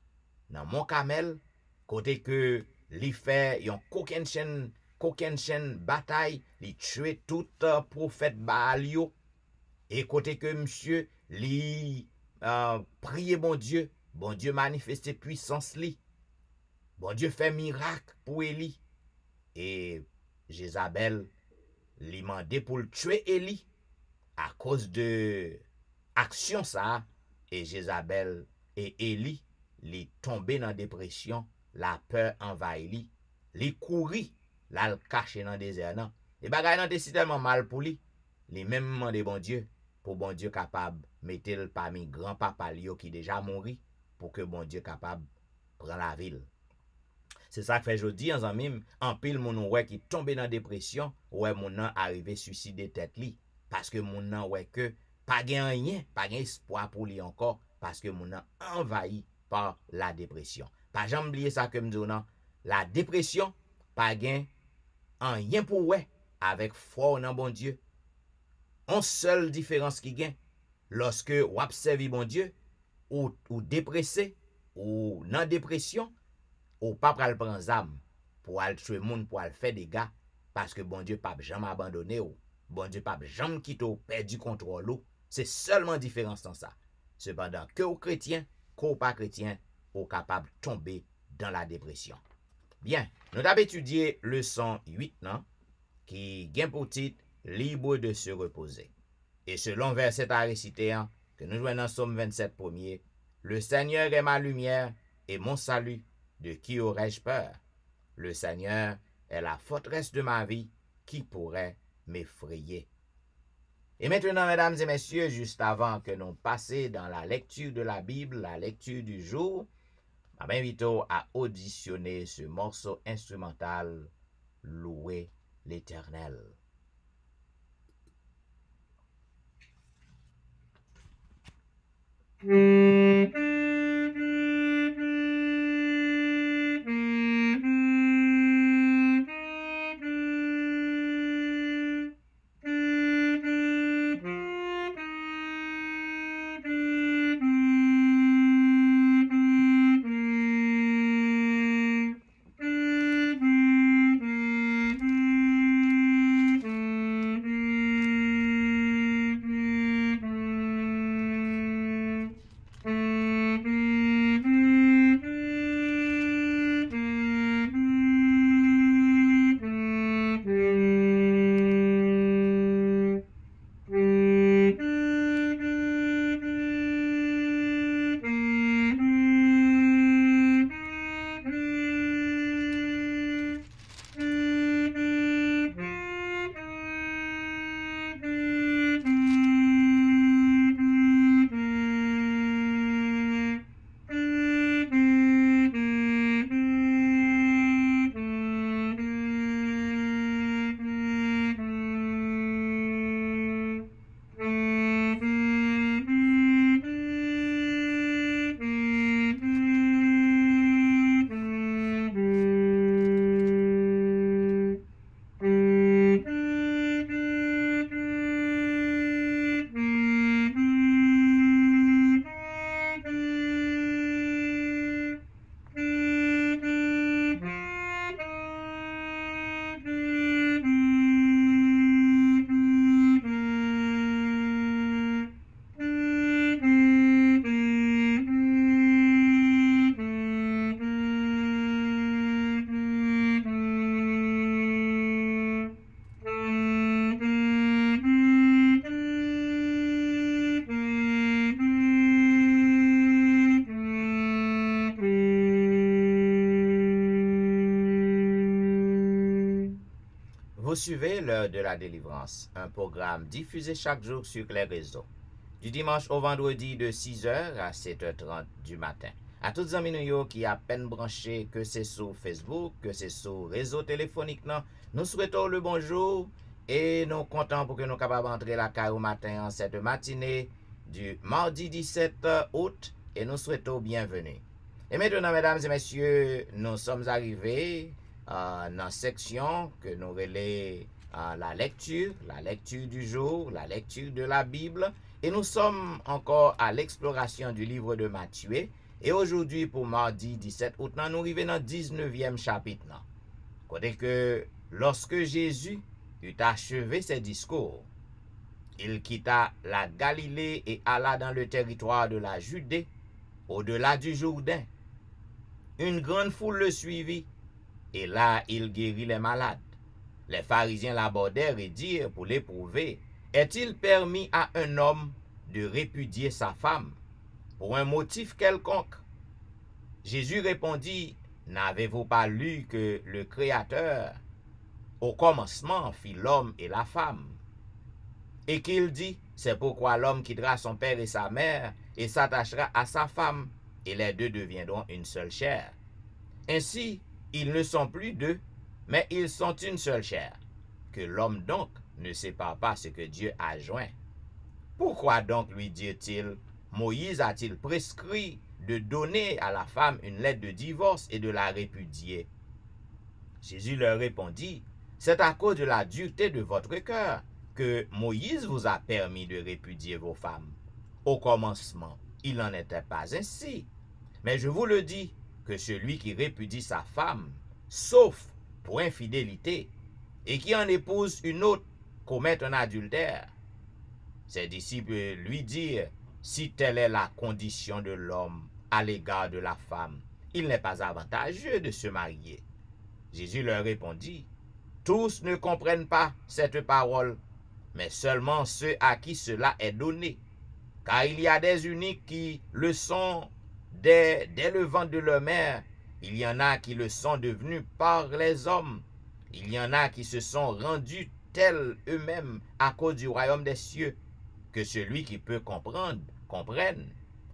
dans Mont Carmel, côté que li fait yon coquenchen bataille, li tué tout prophète Baal yo, et côté que monsieur li prier bon Dieu manifesté puissance li. Bon Dieu fait miracle pour Élie. Et Jézabel li mandé pour le tuer Élie à cause de action ça, et Jézabel et Élie li tombé dans dépression, la peur envahit li couri, là le caché dans désert nan. Et bagay nan te tellement mal pour li même mandé bon Dieu pour bon Dieu capable mettre parmi grand papa li qui déjà mouri pour que bon Dieu capable prendre la ville. C'est ça que fait jodi en zanmim, en pile moun ouais qui tombe dans dépression, ouais moun nan arrivé suicider tête li parce que moun nan ouais que pas gen rien, pas gen espoir pour lui encore parce que moun nan envahi par la dépression. Pas jamais oublier ça que m'dou nan, la dépression pas gen rien pour ouais avec foi dans bon Dieu. On seule différence qui gen lorsque ou observe bon Dieu ou dépressé ou dans dépression ou pas pral prendre zam pour al tuer moun pour al faire des gars parce que bon Dieu pas jamais abandonné ou bon Dieu pas jamais quitté ou perdu contrôle ou. C'est seulement différence dans ça. Cependant que aux chrétiens, qu'aux pas chrétiens, ou capable de tomber dans la dépression. Bien, nous avons étudié leçon 8 non, qui gagne pour titre libre de se reposer. Et selon verset à réciter que nous jouons dans Somme 27 premier, le Seigneur est ma lumière et mon salut, de qui aurais-je peur? Le Seigneur est la forteresse de ma vie, qui pourrait m'effrayer? Et maintenant, mesdames et messieurs, juste avant que nous passions dans la lecture de la Bible, la lecture du jour, je m'invite à auditionner ce morceau instrumental, Louer l'Éternel. Vous suivez l'heure de la délivrance, un programme diffusé chaque jour sur les réseaux, du dimanche au vendredi de 6h à 7h30 du matin. À toutes les amis qui à peine branchés, que c'est sur Facebook, que c'est sur réseau téléphonique, non, nous souhaitons le bonjour et nous comptons pour que nous capables d'entrer la caille au matin en cette matinée du mardi 17 août et nous souhaitons bienvenue. Et maintenant, mesdames et messieurs, nous sommes arrivés dans la section que nous relais la lecture du jour, la lecture de la Bible. Et nous sommes encore à l'exploration du livre de Matthieu. Et aujourd'hui, pour mardi 17 août, nous arrivons dans le 19e chapitre. Côté que lorsque Jésus eut achevé ses discours, il quitta la Galilée et alla dans le territoire de la Judée, au-delà du Jourdain. Une grande foule le suivit, et là il guérit les malades. Les pharisiens l'abordèrent et dirent pour l'éprouver, est-il permis à un homme de répudier sa femme pour un motif quelconque? Jésus répondit, n'avez-vous pas lu que le Créateur, au commencement, fit l'homme et la femme? Et qu'il dit, c'est pourquoi l'homme quittera son père et sa mère et s'attachera à sa femme, et les deux deviendront une seule chair. Ainsi, ils ne sont plus deux, mais ils sont une seule chair. Que l'homme donc ne sépare pas ce que Dieu a joint. Pourquoi donc lui dit-il, Moïse a-t-il prescrit de donner à la femme une lettre de divorce et de la répudier? Jésus leur répondit, c'est à cause de la dureté de votre cœur que Moïse vous a permis de répudier vos femmes. Au commencement, il n'en était pas ainsi. Mais je vous le dis, que celui qui répudie sa femme, sauf pour infidélité, et qui en épouse une autre, commet un adultère. Ses disciples lui dirent, si telle est la condition de l'homme à l'égard de la femme, il n'est pas avantageux de se marier. Jésus leur répondit, tous ne comprennent pas cette parole, mais seulement ceux à qui cela est donné. Car il y a des eunuques qui le sont dès le ventre de leur mère. Il y en a qui le sont devenus par les hommes. Il y en a qui se sont rendus tels eux-mêmes à cause du royaume des cieux. Que celui qui peut comprendre, comprenne.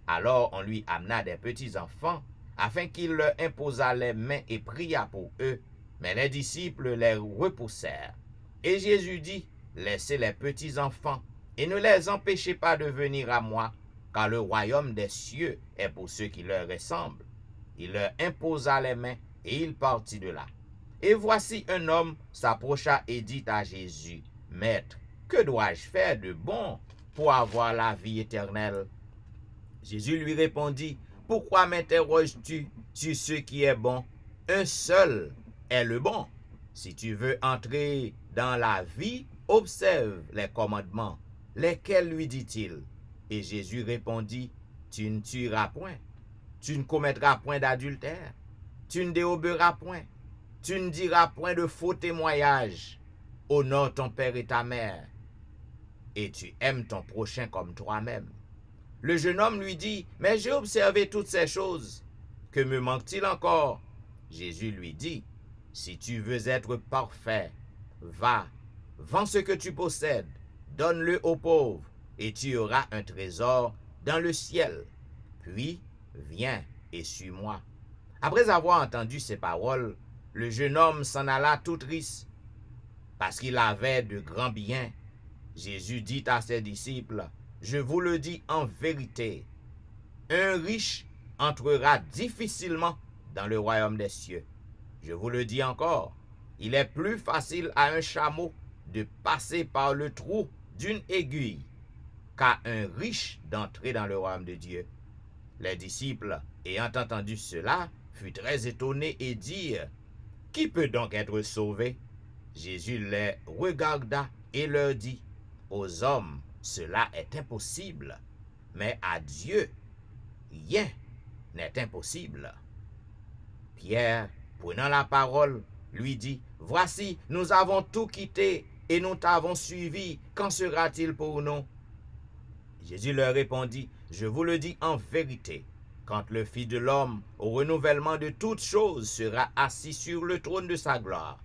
Alors on lui amena des petits-enfants, afin qu'il leur imposât les mains et pria pour eux. Mais les disciples les repoussèrent. Et Jésus dit, laissez les petits-enfants, et ne les empêchez pas de venir à moi, car le royaume des cieux est pour ceux qui leur ressemblent. Il leur imposa les mains, et il partit de là. Et voici un homme s'approcha et dit à Jésus, Maître, que dois-je faire de bon pour avoir la vie éternelle? Jésus lui répondit, pourquoi m'interroges-tu sur ce qui est bon? Un seul est le bon. Si tu veux entrer dans la vie, observe les commandements. Lesquels lui dit-il? Et Jésus répondit, tu ne tueras point, tu ne commettras point d'adultère, tu ne déroberas point, tu ne diras point de faux témoignages, honore ton père et ta mère, et tu aimes ton prochain comme toi-même. Le jeune homme lui dit, mais j'ai observé toutes ces choses, que me manque-t-il encore? Jésus lui dit, si tu veux être parfait, va, vends ce que tu possèdes, donne-le aux pauvres, et tu auras un trésor dans le ciel. Puis, viens et suis-moi. Après avoir entendu ces paroles, le jeune homme s'en alla tout triste, parce qu'il avait de grands biens. Jésus dit à ses disciples, je vous le dis en vérité, un riche entrera difficilement dans le royaume des cieux. Je vous le dis encore, il est plus facile à un chameau de passer par le trou d'une aiguille qu'à un riche d'entrer dans le royaume de Dieu. Les disciples, ayant entendu cela, furent très étonnés et dirent, qui peut donc être sauvé? Jésus les regarda et leur dit, aux hommes, cela est impossible, mais à Dieu, rien n'est impossible. Pierre, prenant la parole, lui dit, voici, nous avons tout quitté et nous t'avons suivi, qu'en sera-t-il pour nous? Jésus leur répondit, je vous le dis en vérité, quand le Fils de l'homme, au renouvellement de toutes choses, sera assis sur le trône de sa gloire,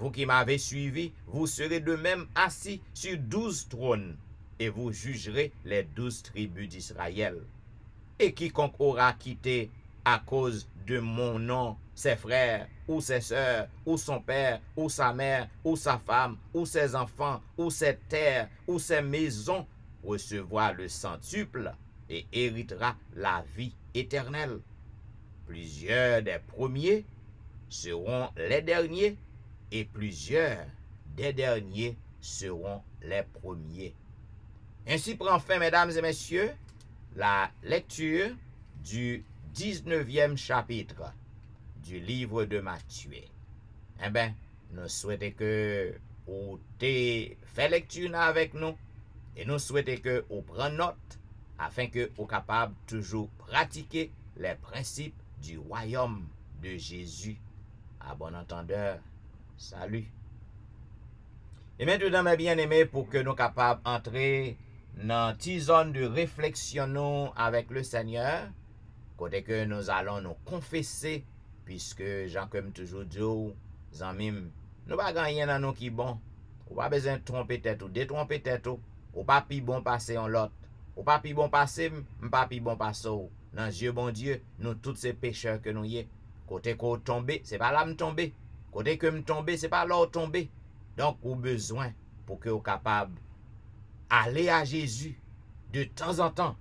Vous qui m'avez suivi, vous serez de même assis sur 12 trônes, et vous jugerez les 12 tribus d'Israël. Et quiconque aura quitté à cause de mon nom ses frères, ou ses sœurs, ou son père, ou sa mère, ou sa femme, ou ses enfants, ou ses terres, ou ses maisons, recevra le centuple et héritera la vie éternelle. Plusieurs des premiers seront les derniers, et plusieurs des derniers seront les premiers. Ainsi prend fin, mesdames et messieurs, la lecture du 19e chapitre du livre de Matthieu. Eh bien, nous souhaitons que vous ayez fait lecture avec nous et nous souhaitons que vous preniez note afin que vous soyez capable de toujours pratiquer les principes du royaume de Jésus. À bon entendeur, salut. Et maintenant, mes bien-aimés, pour que nous soyons capables d'entrer dans une zone de réflexion avec le Seigneur, côté que nous allons nous confesser, puisque Jean comme toujours dit, zanmim, nous pas gagner dans nous qui bon, ou pas besoin de tromper tête ou détromper tête ou pas pi bon passer en l'autre, ou pas pi bon passer, pas pi bon passer dans Dieu bon Dieu, nous tous ces pécheurs que nous y est, côté qu'on tombe, c'est pas là me tomber, côté que me tomber, c'est pas là tomber. Donc, ou besoin pour que vous capable aller à Jésus de temps en temps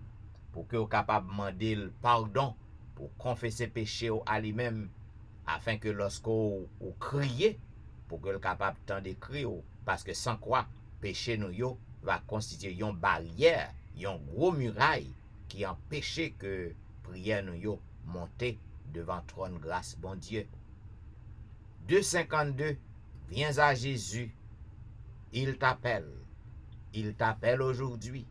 pour que vous capable demander le pardon pour confesser péché à lui-même afin que lorsque vous criez pour que vous capable de crier parce que sans quoi péché nous yo va constituer une barrière, une gros muraille qui empêche que prière nous yo monter devant trône grâce bon Dieu. 2,52 Viens à Jésus, il t'appelle aujourd'hui.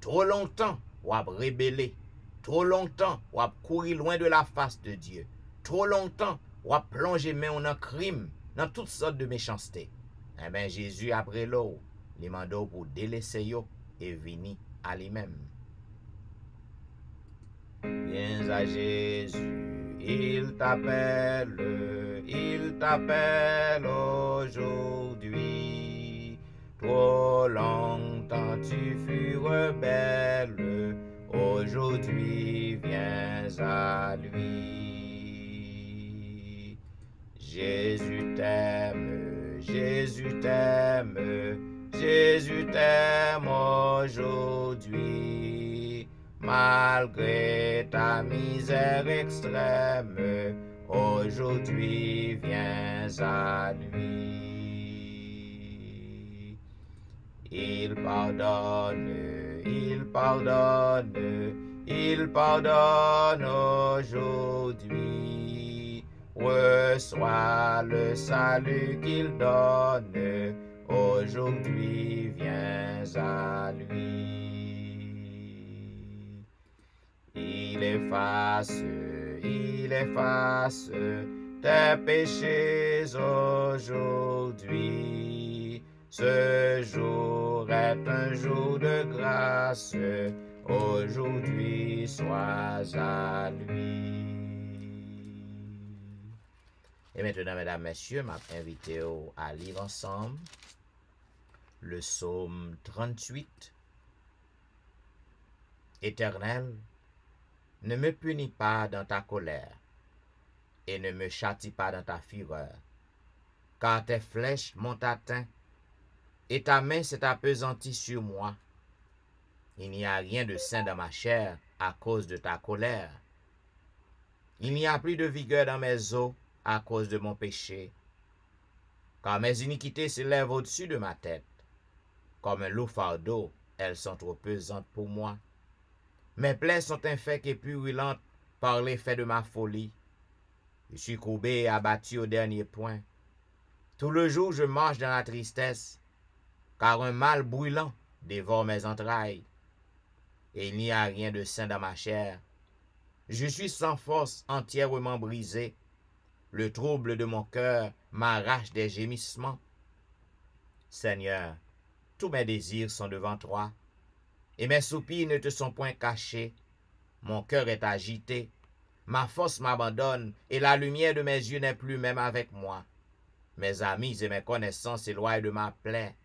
Trop longtemps, ou a rébellé, trop longtemps, ou a couru loin de la face de Dieu, trop longtemps, ou a plongé main dans crime, dans toutes sortes de méchanceté. Eh bien, Jésus, après l'eau, il m'a demandé pour délaisser yo et venir à lui-même. Viens à Jésus, il t'appelle aujourd'hui. Trop longtemps tu fus rebelle, aujourd'hui viens à lui. Jésus t'aime, Jésus t'aime, Jésus t'aime aujourd'hui. Malgré ta misère extrême, aujourd'hui viens à lui. Il pardonne aujourd'hui. Reçois le salut qu'il donne, aujourd'hui viens à lui. Il efface tes péchés aujourd'hui. Ce jour est un jour de grâce, aujourd'hui sois à lui. Et maintenant, mesdames, messieurs, m'a invité à lire ensemble le psaume 38. Éternel, ne me punis pas dans ta colère, et ne me châtie pas dans ta fureur, car tes flèches m'ont atteint, et ta main s'est appesantie sur moi. Il n'y a rien de sain dans ma chair à cause de ta colère. Il n'y a plus de vigueur dans mes os à cause de mon péché, car mes iniquités s'élèvent au-dessus de ma tête. Comme un lourd fardeau, elles sont trop pesantes pour moi. Mes plaies sont infectes et purulentes par l'effet de ma folie. Je suis courbé et abattu au dernier point. Tout le jour, je marche dans la tristesse, car un mal brûlant dévore mes entrailles. Et il n'y a rien de sain dans ma chair. Je suis sans force, entièrement brisé. Le trouble de mon cœur m'arrache des gémissements. Seigneur, tous mes désirs sont devant toi, et mes soupirs ne te sont point cachés. Mon cœur est agité, ma force m'abandonne, et la lumière de mes yeux n'est plus même avec moi. Mes amis et mes connaissances s'éloignent de ma plaie,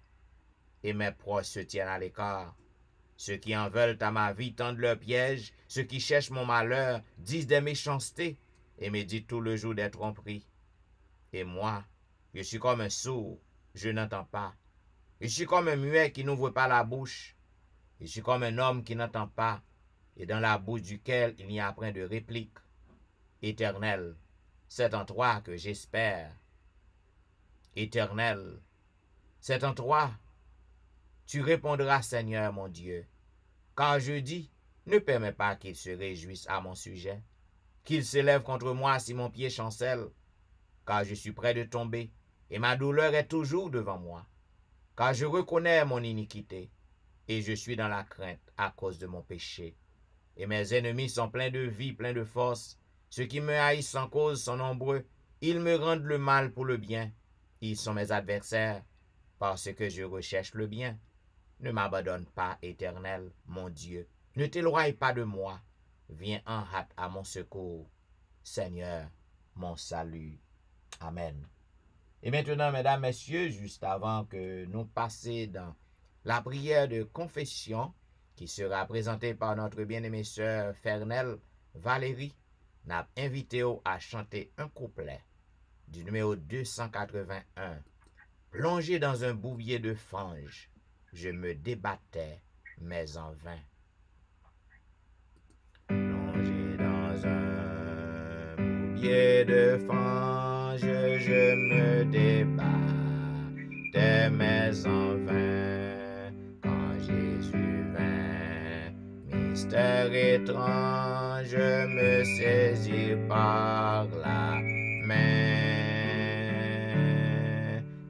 et mes proches se tiennent à l'écart. Ceux qui en veulent à ma vie tendent leurs pièges, ceux qui cherchent mon malheur disent des méchancetés, et méditent tout le jour des tromperies. Et moi, je suis comme un sourd, je n'entends pas. Je suis comme un muet qui n'ouvre pas la bouche. Je suis comme un homme qui n'entend pas, et dans la bouche duquel il n'y a point de réplique. Éternel, c'est en toi que j'espère. Éternel, c'est en toi. Tu répondras, Seigneur mon Dieu. Car je dis, ne permets pas qu'il se réjouisse à mon sujet, qu'il s'élève contre moi si mon pied chancelle, car je suis près de tomber, et ma douleur est toujours devant moi, car je reconnais mon iniquité, et je suis dans la crainte à cause de mon péché. Et mes ennemis sont pleins de vie, pleins de force. Ceux qui me haïssent sans cause sont nombreux. Ils me rendent le mal pour le bien. Ils sont mes adversaires, parce que je recherche le bien. Ne m'abandonne pas, Éternel, mon Dieu. Ne t'éloigne pas de moi. Viens en hâte à mon secours. Seigneur, mon salut. Amen. Et maintenant, mesdames, messieurs, juste avant que nous passions dans la prière de confession, qui sera présentée par notre bien-aimée sœur Fernelle Valérie, n'a invité à chanter un couplet du numéro 281. Plongé dans un bouvier de fange, je me débattais, mais en vain. Plongé dans un bouvier de fange, je me débattais, mais en vain. Quand Jésus vint, mystère étrange, me saisit par la main.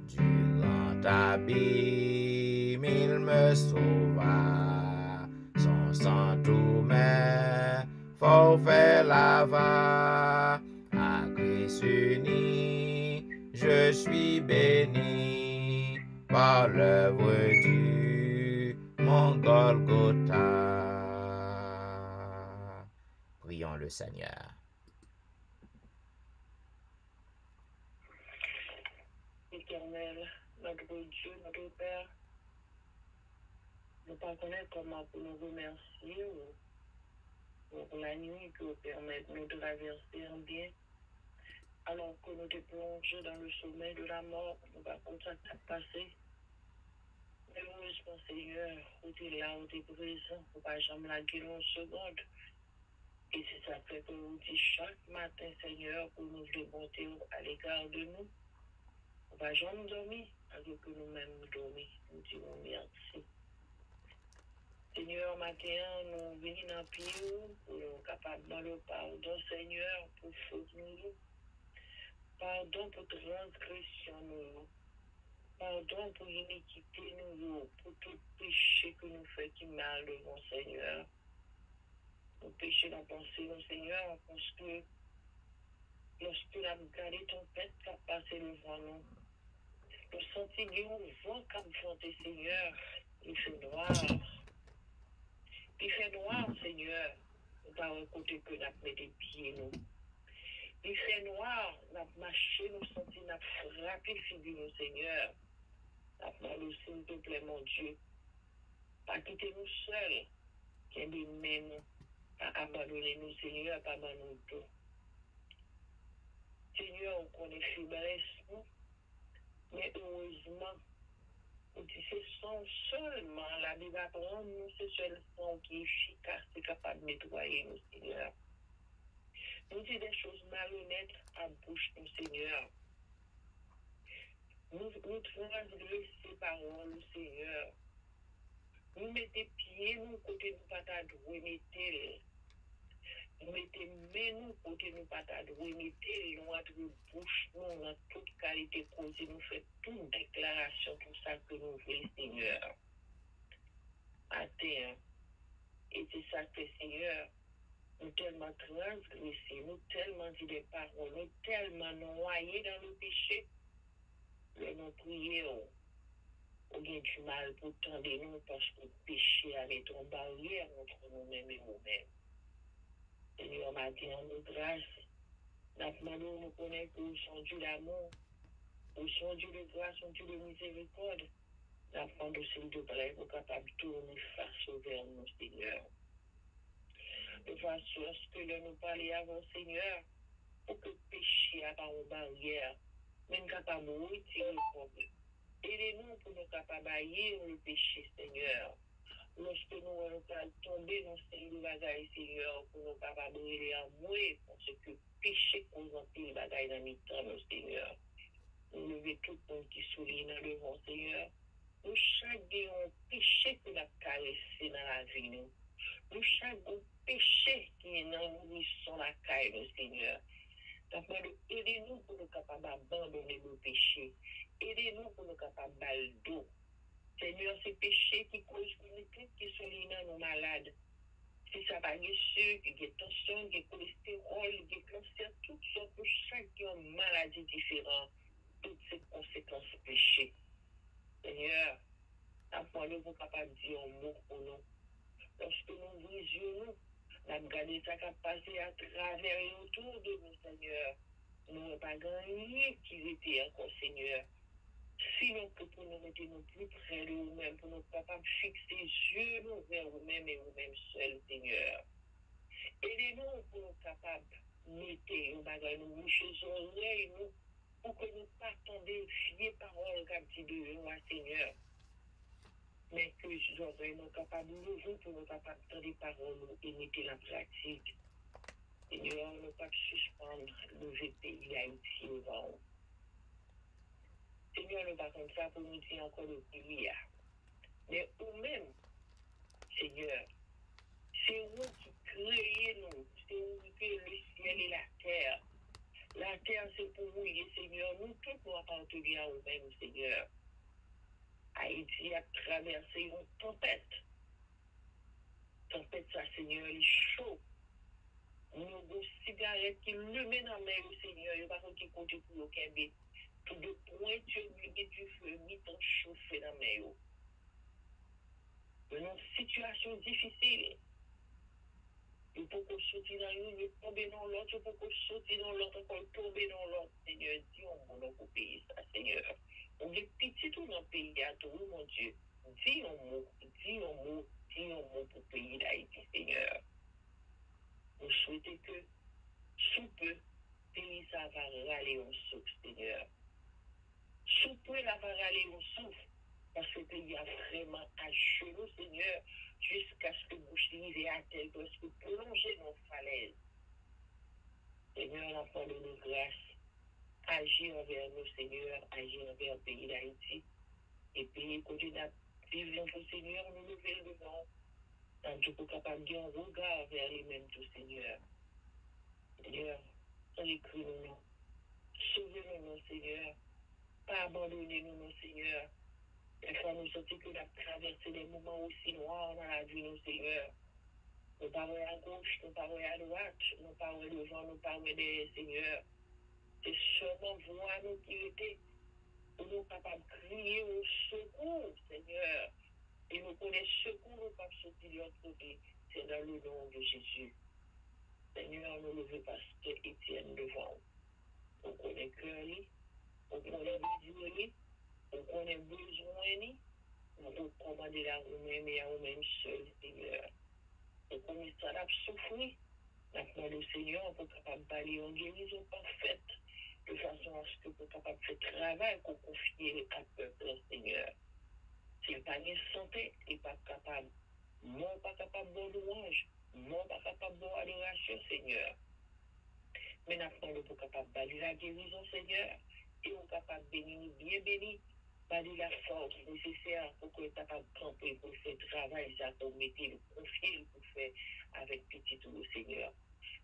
Durant abîme, il me sauva, son sang tout mes forfaits lava. À Christ uni, je suis béni par l'œuvre du mon Golgotha. Prions le Seigneur. Éternel, notre Dieu, notre Père, nous ne connaissons comment pour nous remercier pour la nuit que vous permettez de nous traverser en bien. Alors que nous te plongeons dans le sommet de la mort, nous ne pouvons pas passer. Mais heureusement, Seigneur, où tu es là, où tu es présent, nous ne pouvons jamais la guérir en seconde. Et c'est ça fait que nous dit chaque matin, Seigneur, pour nous de bonté à l'égard de nous. On va jamais dormir avec que nous-mêmes nous dormir. Nous disons merci. Seigneur, matin, nous venons dans le pied pour nous capables de le pardon, Seigneur, pour faute nous. Pardon pour transgression nous. Pardon pour iniquité nous. Pour tout péché que nous faisons qui mal devant Seigneur. Nous péchons dans pensée, nous, Seigneur, parce que lorsque nous avons gardé ton pète qui a passé devant nous, nous sentons qu'il y a un vent qui a chanté, Seigneur. Il fait noir. Il fait noir, Seigneur. Nous n'avons pas côté que nous avons mis des pieds, nous. Il fait noir. Nous avons marché, nous sentons, nous avons frappé figure, nous, Seigneur. Nous avons demandé, s'il te plaît, mon Dieu. Pas quitter nous seuls. Qu'il y ait des mains, nous. Pas abandonner nous, Seigneur, pas abandonner tout. Seigneur, on connaît faiblesse, nous. Mais heureusement, c'est son seulement, la Bible apprend, nous, c'est seul son qui est efficace, c'est capable de nettoyer nous, Seigneur. Nous disons des choses malhonnêtes à bouche, nous, Seigneur. Nous transgressons ces paroles, Seigneur. Nous mettons pieds, nous, côté nous, pas t'adouer, mettez. Nous mettons mains, nous, côté nous, pas t'adouer, mettez. Nous, entre bouche, nous, dans toute qualité causée, nous faisons toute déclaration, tout ça que nous voulons, Seigneur. Matin. Et c'est ça que, Seigneur, nous tellement transgressés, nous tellement dit des paroles, nous tellement noyés dans le péché, que nous prions. On a du mal pour tendre nous parce que le péché a mis une barrière entre nous-mêmes et nous-mêmes. Seigneur, matin, nous grâce. Nous demandons, nous connaissons que nous sommes Dieu d'amour. Au son Dieu de grâce, son Dieu de miséricorde, d'apprendre au Seigneur de près pour capable de tourner face vers nous, Seigneur. De façon à ce que nous parlions avant, Seigneur, pour que le péché n'a pas une barrière, même capable de retirer le problème. Aidez-nous pour nous capables d'haïr le péché, Seigneur. Lorsque nous allons tomber dans ces bagailles, Seigneur, pour nous capables de les avouer, parce que le péché cause un pile bagaille dans notre temps, Seigneur. Nous lever tout le monde qui souligne dans le vent, Seigneur. Nous chaque un péché que nous avons caressé dans la vie, nous. Nous chaque péché qui est dans nous, sont la caille, nous, Seigneur. Donc, aidez-nous pour nous capables d'abandonner nos péchés. Aidez-nous pour nous capables de dos. Seigneur, ces péchés qui causent qui sont liés dans nos malades. Si ça va des sucre, des tensions, des cholestérol, des cancers, toutes sortes de chacun maladie différente, toutes ces conséquences péchés. Seigneur, apprenez vous capable de dire un mot pour nous. Lorsque nous brisons nous, nous avons gardé ça qui a passé à travers et autour de nous, Seigneur. Nous n'avons pas gagné qui était encore, Seigneur. Sinon que pour nous mettre nous plus près de nous-mêmes, pour nous capables de fixer les yeux nous vers nous-mêmes et nous-mêmes seuls, Seigneur. Aidez-nous pour nous capables de mettre nos bagages, nous boucher les oreilles, nous, pour que nous pas attendions vieilles paroles qu'a dit de nous, Seigneur. Mais que les oreilles nous capables de nous pour nous capables de des paroles et mettre la pratique. Seigneur, nous pas suspendre le pays d'Haïti au vent. Seigneur, nous pas comme ça pour nous dire encore le prière. Mais nous-mêmes, Seigneur, c'est vous qui créez nous, c'est vous qui créez le ciel et la terre. La terre, c'est pour vous, Seigneur. Nous tous nous appartenons à vous-mêmes, Seigneur. Haïti a traversé une tempête. Tempête, ça, Seigneur, il est chaud. Nous avons des cigarettes qui le mettent dans la main, Seigneur. Il n'y a pas qui compte pour aucun bête. Tout de pointure, du feu, mis en chauffé dans la main. Dans une situation difficile. Il faut qu'on sortir dans l'une, il tomber dans l'autre, il faut qu'on sortir dans l'autre, encore tomber dans l'autre. Seigneur, dis on mon pour pays, ça, Seigneur. On est petit tout dans le pays, à tout, mon Dieu. Dis un mot, dis un mot, dis un mot pour le pays d'Haïti, Seigneur. Nous souhaitons que, sous peu, pays, ça va râler en souffle, Seigneur. Sous peu, la va râler en souffle. Parce que le pays a vraiment à genoux, Seigneur, jusqu'à ce que bouche arrive à tel point que plonger nos falaises. Seigneur, la parole de nos grâces, agir envers nous, Seigneur, agir envers le pays d'Haïti. Et puis, continuer à vivre notre Seigneur, nous lever devant. Tant que nous capable de un regard vers lui-même, tout Seigneur. Seigneur, écris-nous, sauvez-nous, Seigneur. Pas abandonnez-nous, Seigneur. Il faut nous sentir que nous avons traversé des moments aussi noirs dans la vie, Seigneur. Nous parlons à gauche, nous parlons à droite, nous parlons devant, nous parlons derrière, Seigneur. C'est seulement voir nous qui étaient, pour nous capables de crier au secours, Seigneur. Et nous connaissons secours, nous pas sortir de l'autre côté. C'est dans le nom de Jésus. Seigneur, nous levons pasteur Étienne devant. On connaît cœur, on connaît besoin, on connaît besoin, on peut commander à vous-même et à vous-même seul, Seigneur. Et comme il s'en a souffert, maintenant le Seigneur pour capable d'aller en guérison parfaite, de façon à ce que pour capable de faire travail pour confier à peuple, Seigneur. S'il pas de santé, il n'est pas capable. Moi, pas capable de louange. Moi, pas capable de adoration, Seigneur. Mais maintenant, pour capable d'aller la guérison, Seigneur, et on capable de bénir, bien béni, d'aller la force nécessaire pour que tu capable de camper, pour faire travail, ça, pour mettre le confier, pour faire avec petit tout le Seigneur.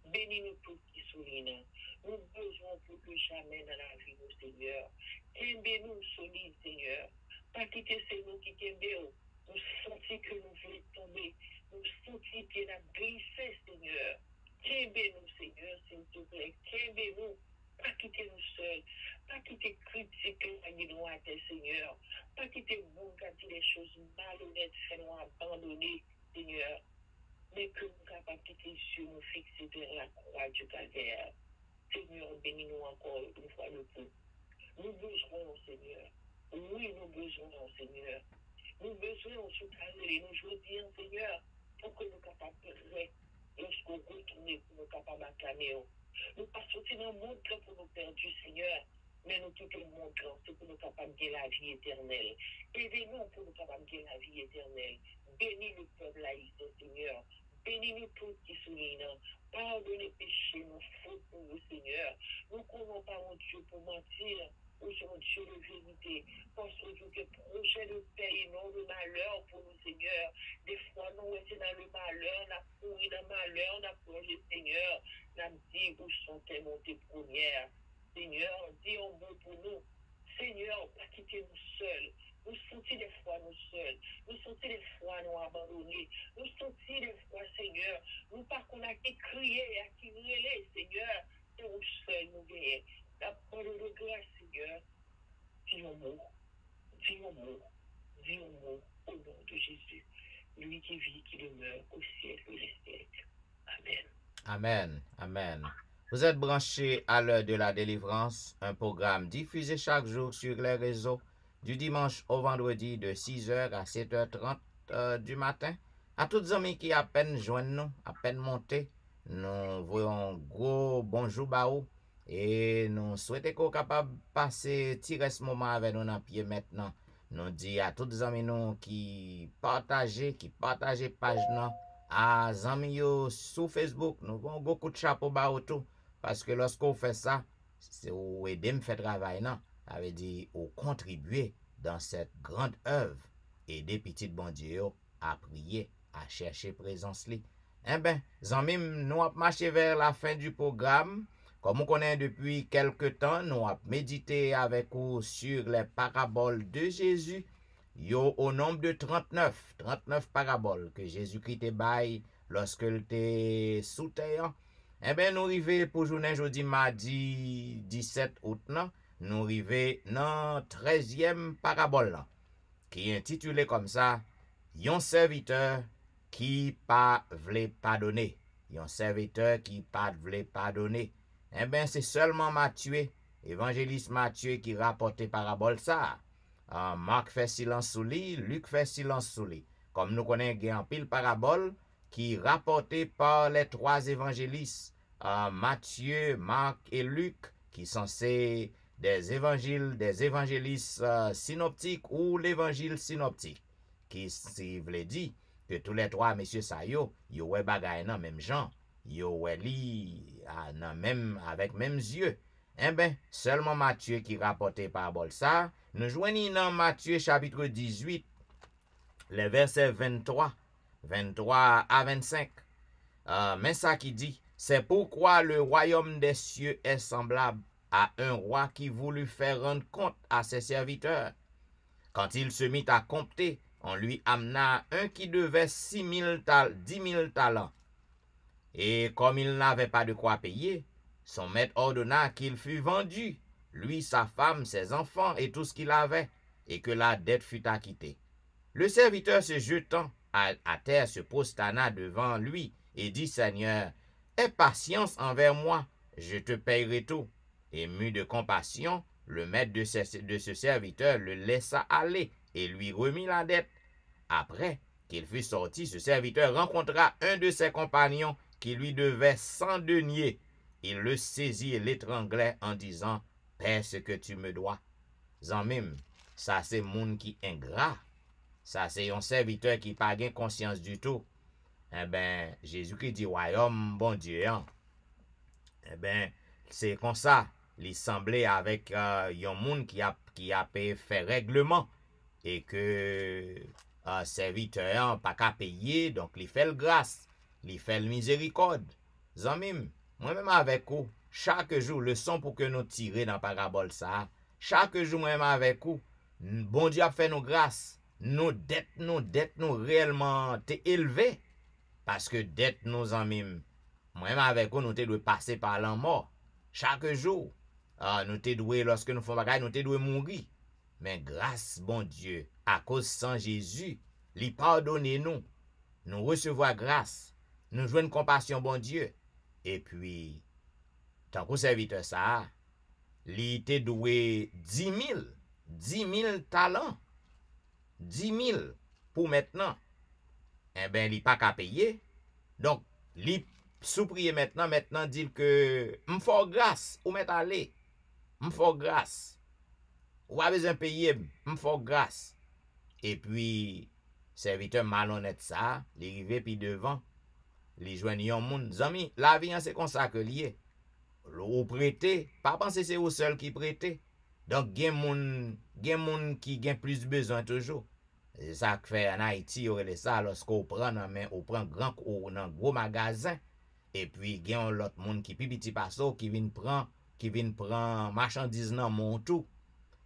Bénis-nous tous qui soulignent. Nous besoin plus que jamais dans la vie, nous, Seigneur. Aimez-nous solides, Seigneur. Pas quitter c'est nous qui t'aimons. Nous sentis que nous voulons tomber. Nous sentis que nous avons glissé, Seigneur. Aimez-nous, Seigneur, s'il te plaît. Aimez-nous. Pas quitter nous seuls. Pas quitter critiquer nous à tes Seigneur. Pas quitter vous qui dit des choses malhonnêtes, fait nous abandonner, Seigneur. Mais que nous capables de quitter les yeux, nous fixer vers la croix du calvaire. Seigneur, bénis-nous encore une fois le plus. Nous besoin, Seigneur. Oui, nous besoin, Seigneur. Nous besoin, sous ta nous jeudi, Seigneur, pour que nous capables de prêts lorsqu'on retourne pour nous capables d'acclamer. Nous pas sortir dans le monde pour nous perdre, Seigneur. Mais nous tout le monde, c'est pour nous capables de la vie éternelle. Aidez-nous pour nous capables de la vie éternelle. Bénis le peuple haïtien, Seigneur. Bénis-nous tous qui soulignent. Pardonnez péchés, nos fautes pour vous, Seigneur. Nous ne connaissons pas mon Dieu pour mentir. Nous sommes Dieu de vérité. Parce que Dieu que projet de paix et non de malheur pour nous, Seigneur. Des fois, nous sommes dans le malheur, nous avons couru dans le malheur, nous avons plongé, Seigneur. Nous avons dit où sont tes montées premières. Seigneur, dis un mot pour nous. Seigneur, pas quitter nous seuls. Nous sentons des fois nous seuls. Nous sentons des fois nous abandonnés. Nous sentons des fois, Seigneur, nous pas qu'on a qui crier, à qui relais, Seigneur. C'est nous seuls nous gagnons. La parole de grâce, Seigneur. Dis un mot. Dis un mot. Dis un mot au nom de Jésus. Lui qui vit, qui demeure au siècle des siècles. Amen. Amen. Amen. Vous êtes branchés à l'heure de la délivrance, un programme diffusé chaque jour sur les réseaux du dimanche au vendredi de 6h à 7h30 du matin. À toutes les amis qui à peine joignent nous, à peine montés, nous voyons gros bonjour à vous et nous souhaitons qu'on soit capable de passer tirer ce moment avec nous dans pied maintenant. Nous disons à toutes les amis nous qui partagent page nous à amis sur Facebook, nous avons beaucoup de chapeau bas autour. Parce que lorsqu'on fait ça, c'est où aider me faire travail, non? Ça veut dire ou contribuer dans cette grande œuvre. Aider petit bon Dieu à prier, à chercher présence li. Eh bien, amis, nous avons marché vers la fin du programme. Comme on connaît depuis quelque temps, nous avons médité avec vous sur les paraboles de Jésus. Yo au nombre de 39 paraboles que Jésus-Christ te baille lorsque il était sous terre. Eh bien, nous arrivons pour journée jeudi mardi 17 août, nous arrivons dans 13e parabole, qui est intitulée comme ça, yon serviteur qui pas voulait pardonner. Yon serviteur qui pas voulait pardonner. Eh bien, c'est seulement Matthieu, évangéliste Matthieu, qui rapporte parabole ça. Marc fait silence sous lui, Luc fait silence sous lui. Comme nous connaissons en pile parabole, qui rapporté par les trois évangélistes, Matthieu, Marc et Luc, qui sont des évangélistes synoptiques ou l'évangile synoptique, qui veut dire que tous les trois messieurs ça yo ouais bagay nan même gens, yo ouais li avec mêmes yeux. Eh ben, seulement Matthieu qui rapporté parabole ça, nous joignons dans Matthieu chapitre 18, les versets 23 à 25. Mais ça qui dit, c'est pourquoi le royaume des cieux est semblable à un roi qui voulut faire rendre compte à ses serviteurs. Quand il se mit à compter, on lui amena un qui devait 10 000 talents. Et comme il n'avait pas de quoi payer, son maître ordonna qu'il fût vendu, lui, sa femme, ses enfants et tout ce qu'il avait, et que la dette fût acquittée. Le serviteur se jetant à terre se prosterna devant lui et dit, Seigneur, aie patience envers moi, je te payerai tout. Ému de compassion, le maître de ce serviteur le laissa aller et lui remit la dette. Après qu'il fut sorti, ce serviteur rencontra un de ses compagnons qui lui devait 100 deniers. Il le saisit et l'étranglait en disant, paie ce que tu me dois. Zanmim, ça c'est moun qui ingrat. Ça c'est un serviteur qui n'a pas conscience du tout. Eh ben, Jésus qui dit, royaume, bon Dieu, hein? Eh ben, c'est comme ça. Il semblait avec un monde qui a fait règlement et que serviteur pas qu'à payer, donc il fait le grâce, il fait le miséricorde. Zanmim, moi-même avec vous, chaque jour, leçon pour que nous tirer dans la parabole ça, chaque jour, moi-même avec vous, bon Dieu a fait nos grâces, nos dettes réellement élevées, parce que dettes nous zanmim, moi-même avec vous, nous devons passer par la mort, chaque jour. Nous te doué lorsque nous faisons bagay, nous te doué mourir. Mais grâce, bon Dieu, à cause sans Jésus, il pardonne nous. Nous recevons grâce. Nous jouons compassion, bon Dieu. Et puis, tant que serviteur ça, li te doué 10 000 talents. 10 000 pour maintenant. Eh ben, li pas qu'à payer. Donc, li sous-prier maintenant dit que m'fort grâce, ou met aller. M'fort grâce. Ou a besoin payer, m'fort grâce. Et puis, serviteur malhonnête ça, li rive puis devant, li joigne yon moun. Zami, la vie c'est comme ça que lié. Ou prêter, pas penser c'est ou seul qui prêter. Donc, gen moun qui gen plus besoin toujours. C'est ça que fait en Haïti, on est ça lorsqu'on prend dans main, on prend grand ou dans gros magasin et puis gen l'autre monde qui petit passo qui vient prend marchandise dans mon tout.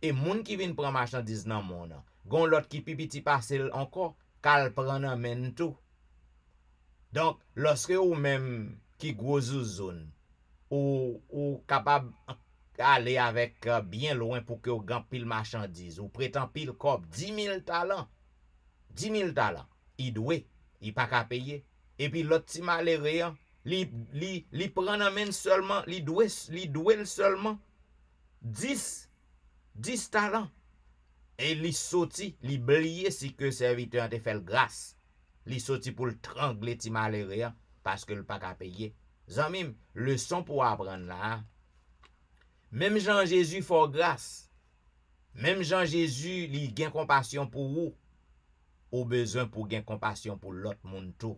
Et moun qui vient prend marchandise dans mon gon l'autre qui petit passel encore kal prend dans main tout. Donc lorsque ou même qui gros zone ou capable aller avec bien loin pour que ou grand pile marchandise ou prétend pile corps 10 000 talents. 10 000 talents. Il doit, il pas qu'à payer. Et puis l'autre petit malheureux, li prend en main seulement, li doit seulement 10 talents. Et li sorti, li blié si que serviteur te fait grâce. Li sorti pour le trangler petit malheureux parce que le pas qu'à payer. Zamim, leçon pour apprendre là. Même Jean-Jésus fort grâce. Même Jean-Jésus, li gain compassion pour vous. Au besoin pour gagner compassion pour l'autre monde tout.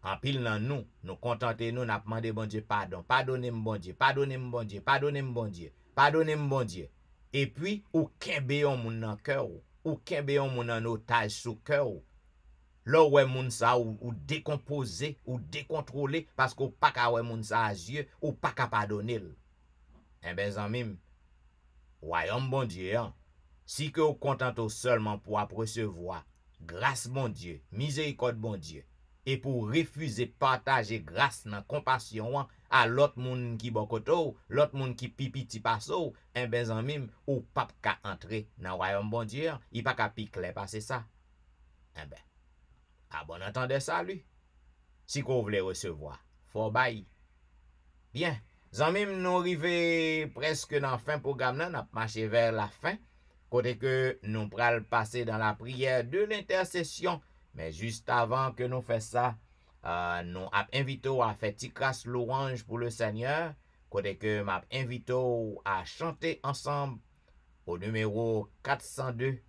En pile dans nous contenter nous n'a demandé bon Dieu pardon, pardonnez-moi bon Dieu, pardonnez-moi bon Dieu, pardonnez-moi bon Dieu, pardonnez-moi bon Dieu. Et puis ou kembe yon moun nan cœur ou kembe yon moun en otage sous cœur. Là ouais moun ça ou décomposé ou décontrôlé parce qu'on pas ka ouais moun ça à yeux ou pas ka pardonner. Eh ben zanmim, royaume bon Dieu hein. Si que vous contentez seulement pour recevoir grâce bon Dieu, miséricorde bon Dieu, et pour refuser partager grâce dans compassion à l'autre monde qui bokoto, l'autre monde qui pipiti passo, un ben zanmim ou pas ka entrer dans royaume bon Dieu, il pas ka piquer passer ça. Eh ben, à bon entendeur salut. Si vous voulez recevoir, faut bail. Bien, zanmim nous arrivé presque dans fin programme là, n'a marché vers la fin. Côté que nous pral passer dans la prière de l'intercession. Mais juste avant que nous fassions ça, nous invitons à faire petit grâce louange pour le Seigneur. Côté que m'a invité à chanter ensemble au numéro 402,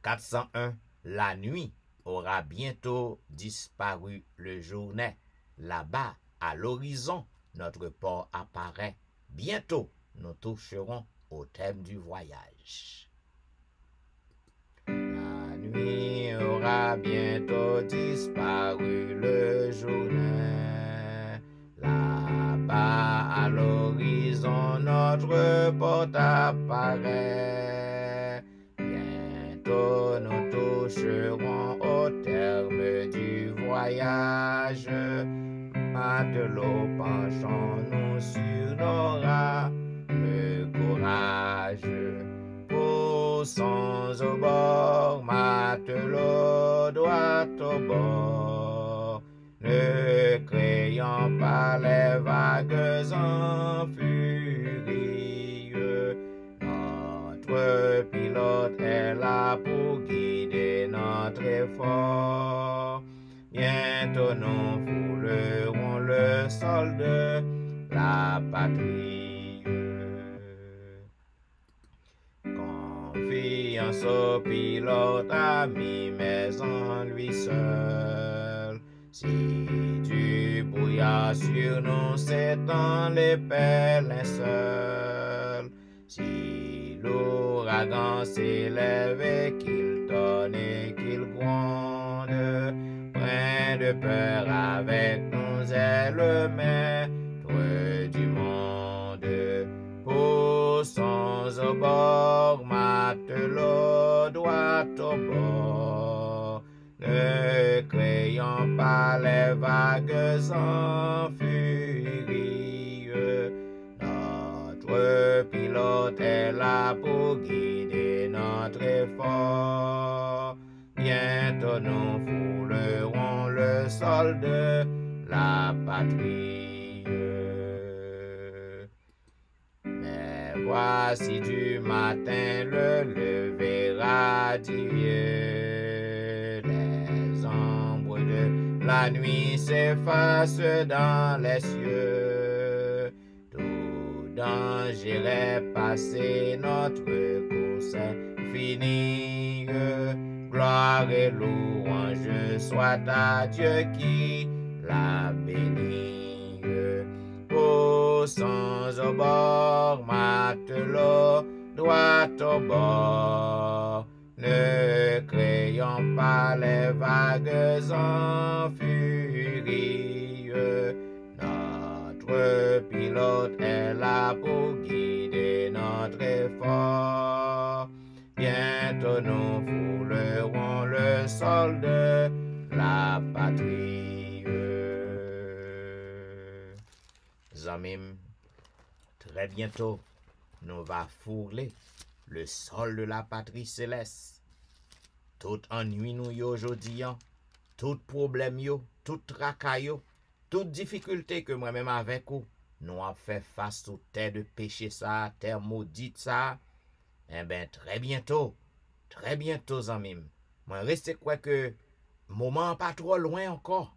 401. La nuit aura bientôt disparu le jour naît. Là-bas, à l'horizon, notre port apparaît. Bientôt, nous toucherons au thème du voyage. La nuit aura bientôt disparu le jour. Là-bas à l'horizon notre porte apparaît. Bientôt nous toucherons au terme du voyage. Matelot penchons-nous sur nos rames. Le courage, poussons au bord, matelot droit au bord. Ne craignons pas les vagues en furie. Notre pilote est là pour guider notre effort. Bientôt nous foulerons le sol de la patrie. Confiance au pilote, ami, mais en lui seul. Si du brouillard sur nous s'étend l'épais linceul, si l'ouragan s'élève et qu'il tonne et qu'il gronde, plein de peur avec nous est le maître du monde. Poussons au bord, matelot droit au bord. Ne craignons pas les vagues en furie. Notre pilote est là pour guider notre effort. Bientôt nous foulerons le sol de la patrie. Voici du matin le lever radieux. Les ombres de la nuit s'effacent dans les cieux. Tout danger est passé, notre course est finie. Gloire et louange soit à Dieu qui la bénit. Ô sans au bord, matelot, droit au bord, ne craignons pas les vagues en furie. Notre pilote est là pour guider notre effort. Bientôt nous foulerons le sol de la patrie. Zamim, très bientôt, nous va fouler le sol de la patrie céleste. Tout ennui nous yo aujourd'hui, tout problème yo, tout tracas yo, toute difficulté que moi-même avec vous, nous avons fait face aux terre de péché ça, terre maudite ça. Eh bien, très bientôt, Zamim, moi reste quoi que moment pas trop loin encore.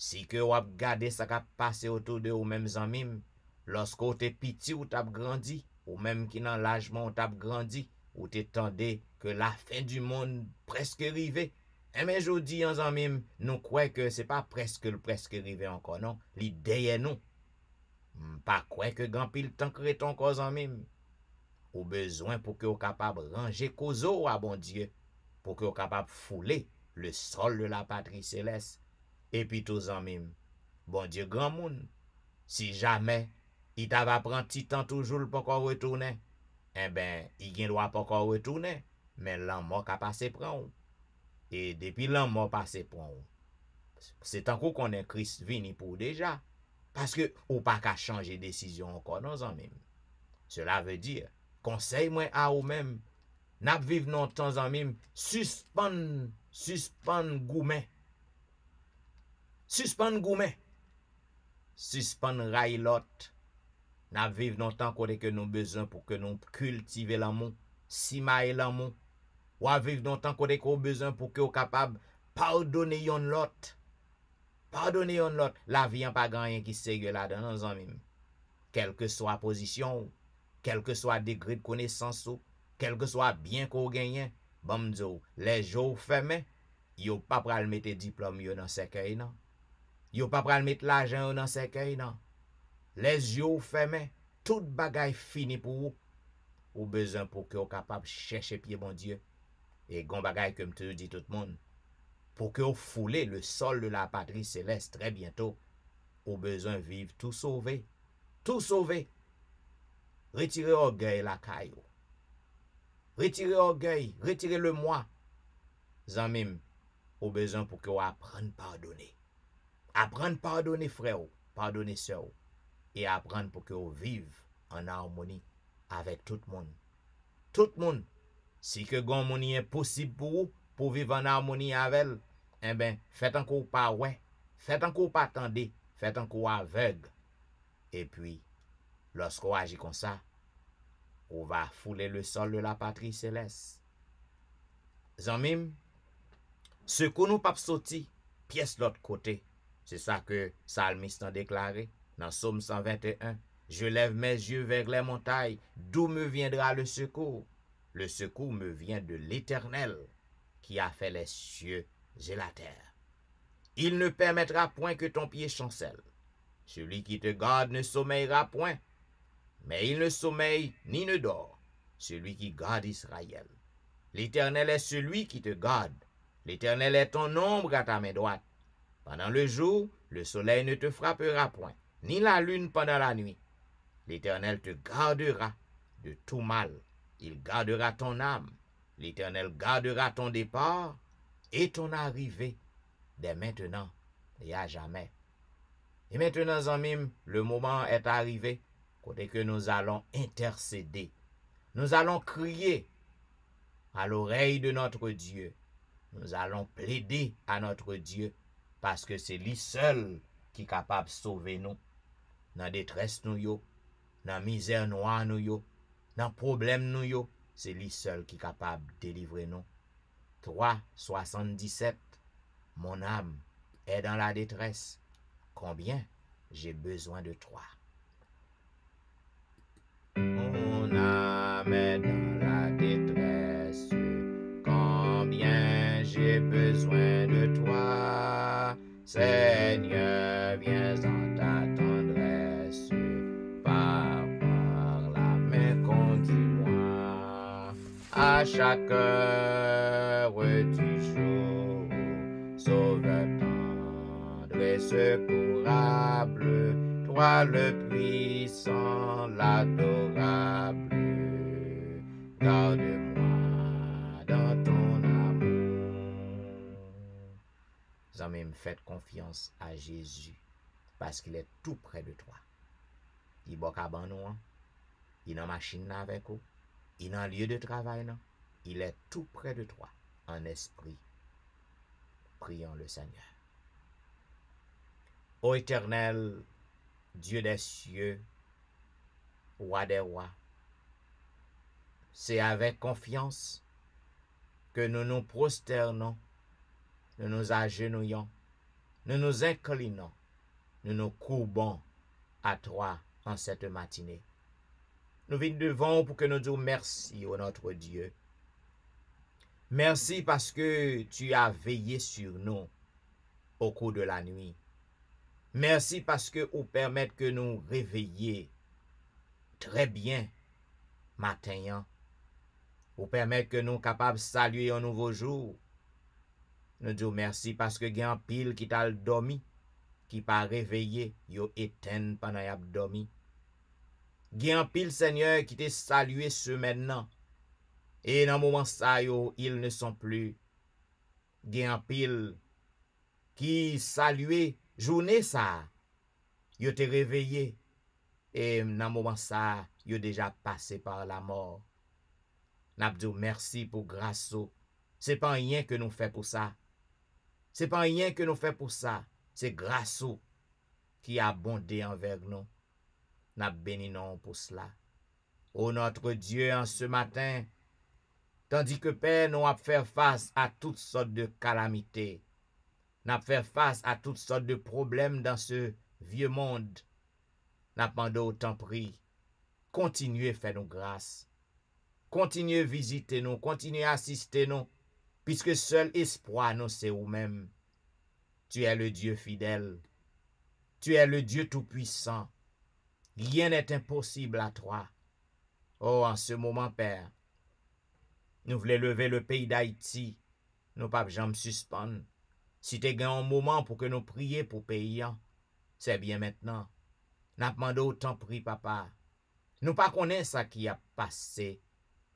Si que vous avez gardé ça qui a passé autour de vous même Zamim, lorsque vous êtes petit ou t'as grandi, ou même qui dans l'âge où t'as grandi, ou t'attendez que la fin du monde presque arrivé. Eh bien, je dis en Zamim, nous croyons que c'est pas presque arrivé encore, non. L'idée est nous. Pas quoi que grand pile temps créton encore Zamim. Ou besoin pour que vous capable ranger causeau à bon Dieu, pour que vous capable fouler le sol de la patrie céleste. Et puis tous en même, bon Dieu grand monde, si jamais il t'ava prendre petit temps toujours pour encore retourner, eh ben, il ne doit pas encore retourner, mais l'an mort a passé prend. Et depuis l'an mort passé prend. C'est tant qu'on est Christ vini pour déjà, parce que ou pas qu'à changer décision encore non en même. Cela veut dire, conseil moi à ou même, n'a vivre non temps en même, suspend goumen. Suspend goumen. Suspend railot. N'a vivre non temps que nous besoin pour que nous cultiver l'amour, simailler l'amour. Ou à vivre non temps que nous besoin pour que nous capable pardonner yon lot. Pardonner yon lot. La vie n'a pas rien qui sérieux là-dedans, nos amis. Quelle que soit la position, quel que soit le degré de connaissance, quel que soit bien qu'on gagne, bon les jours fermés, yo pas pral mettre diplôme yo dans cercueil non. Yo pas pral mettre l'argent dans cercueil non. Les yeux fermés, toute bagaille fini pour vous. Ou besoin pour que vous capable chercher pied bon Dieu. Et gon bagaille comme te dit tout le monde. Pour que vous foulez le sol de la patrie céleste très bientôt. Ou besoin vivre tout sauvé. Tout sauvé. Retirez orgueil la caillou. Retirez orgueil, retirez le moi. Zamim, au besoin pour que vous appreniez à pardonner. Apprendre à pardonner frère, pardonner sœur. Et apprendre pour que vous viviez en harmonie avec tout le monde. Tout le monde. Si que l'harmonie est possible pour vous, pour vivre en harmonie avec elle, eh bien, faites encore pas ouais, faites encore pas attendre, faites encore aveugle. Et puis, lorsqu'on agit comme ça, on va fouler le sol de la patrie céleste. Zamim, ce qu'on nous pas sorti, pièce l'autre côté, c'est ça que Psalmiste a déclaré dans Psaume 121. Je lève mes yeux vers les montagnes, d'où me viendra le secours? Le secours me vient de l'Éternel, qui a fait les cieux et la terre. Il ne permettra point que ton pied chancelle. Celui qui te garde ne sommeillera point, mais il ne sommeille ni ne dort, celui qui garde Israël. L'Éternel est celui qui te garde. L'Éternel est ton ombre à ta main droite. Pendant le jour, le soleil ne te frappera point, ni la lune pendant la nuit. L'Éternel te gardera de tout mal. Il gardera ton âme. L'Éternel gardera ton départ et ton arrivée dès maintenant et à jamais. Et maintenant, Zamim, le moment est arrivé, côté que nous allons intercéder. Nous allons crier à l'oreille de notre Dieu. Nous allons plaider à notre Dieu, parce que c'est lui seul qui est capable de sauver nous. Dans la détresse nous yo, dans la misère noire nous yo, Dans problème nous yo, c'est lui seul qui est capable de délivrer nous. 3,77. Mon âme est dans la détresse. Combien j'ai besoin de toi. Mon âme est dans la détresse. Combien j'ai besoin de toi. Seigneur, viens en ta tendresse. Par la main conduis-moi. À chaque heure du jour, Sauveur tendre et secourable, toi le puissant, l'adorable, garde-moi dans ton amour. Amis, faites confiance à Jésus parce qu'il est tout près de toi. Il est à nous, il est dans la machine avec vous, il est dans le lieu de travail, non? Il est tout près de toi en esprit. Prions le Seigneur. Ô Éternel, Dieu des cieux, Roi des rois, c'est avec confiance que nous nous prosternons, nous nous agenouillons, nous nous inclinons, nous nous courbons à toi en cette matinée. Nous venons devant pour que nous disions merci, ô notre Dieu. Merci parce que tu as veillé sur nous au cours de la nuit. Merci parce que vous permettez que nous réveillions très bien matin. Vous permettez que nous capables de saluer un nouveau jour. Nous disons merci parce que il y a un pile qui t'a dormi, qui pas réveillé, yo éteint pendant y'a dormi. Il y a un pile Seigneur qui t'a salué ce maintenant. Et dans le moment ça, ils ne sont plus. Il y a un pile qui saluait journée ça. Ils te réveillé. Et dans le moment ça, ils déjà passé par la mort. N'a dit merci pour grâce. C'est pas rien que nous fait pour ça. C'est pas rien que nous fait pour ça. C'est grâce qui a abondé envers nous. N'a béni non pour cela. Ô notre Dieu, en ce matin, tandis que Père, nous avons fait face à toutes sortes de calamités. Nous avons fait face à toutes sortes de problèmes dans ce vieux monde. Nous avons demandé autant pris. Continuez à faire nous grâce. Continuez à visiter nous. Continuez à assister nous. Puisque seul espoir nous, c'est vous-même. Tu es le Dieu fidèle. Tu es le Dieu tout-puissant. Rien n'est impossible à toi. Oh, en ce moment, Père, nous voulons lever le pays d'Haïti. Nous ne pouvons jamais suspendre. Si tu as un moment pour que nous prions pour le pays, c'est bien maintenant. Nous demandons autant prix, papa. Nous ne connaissons pas ça qui a passé.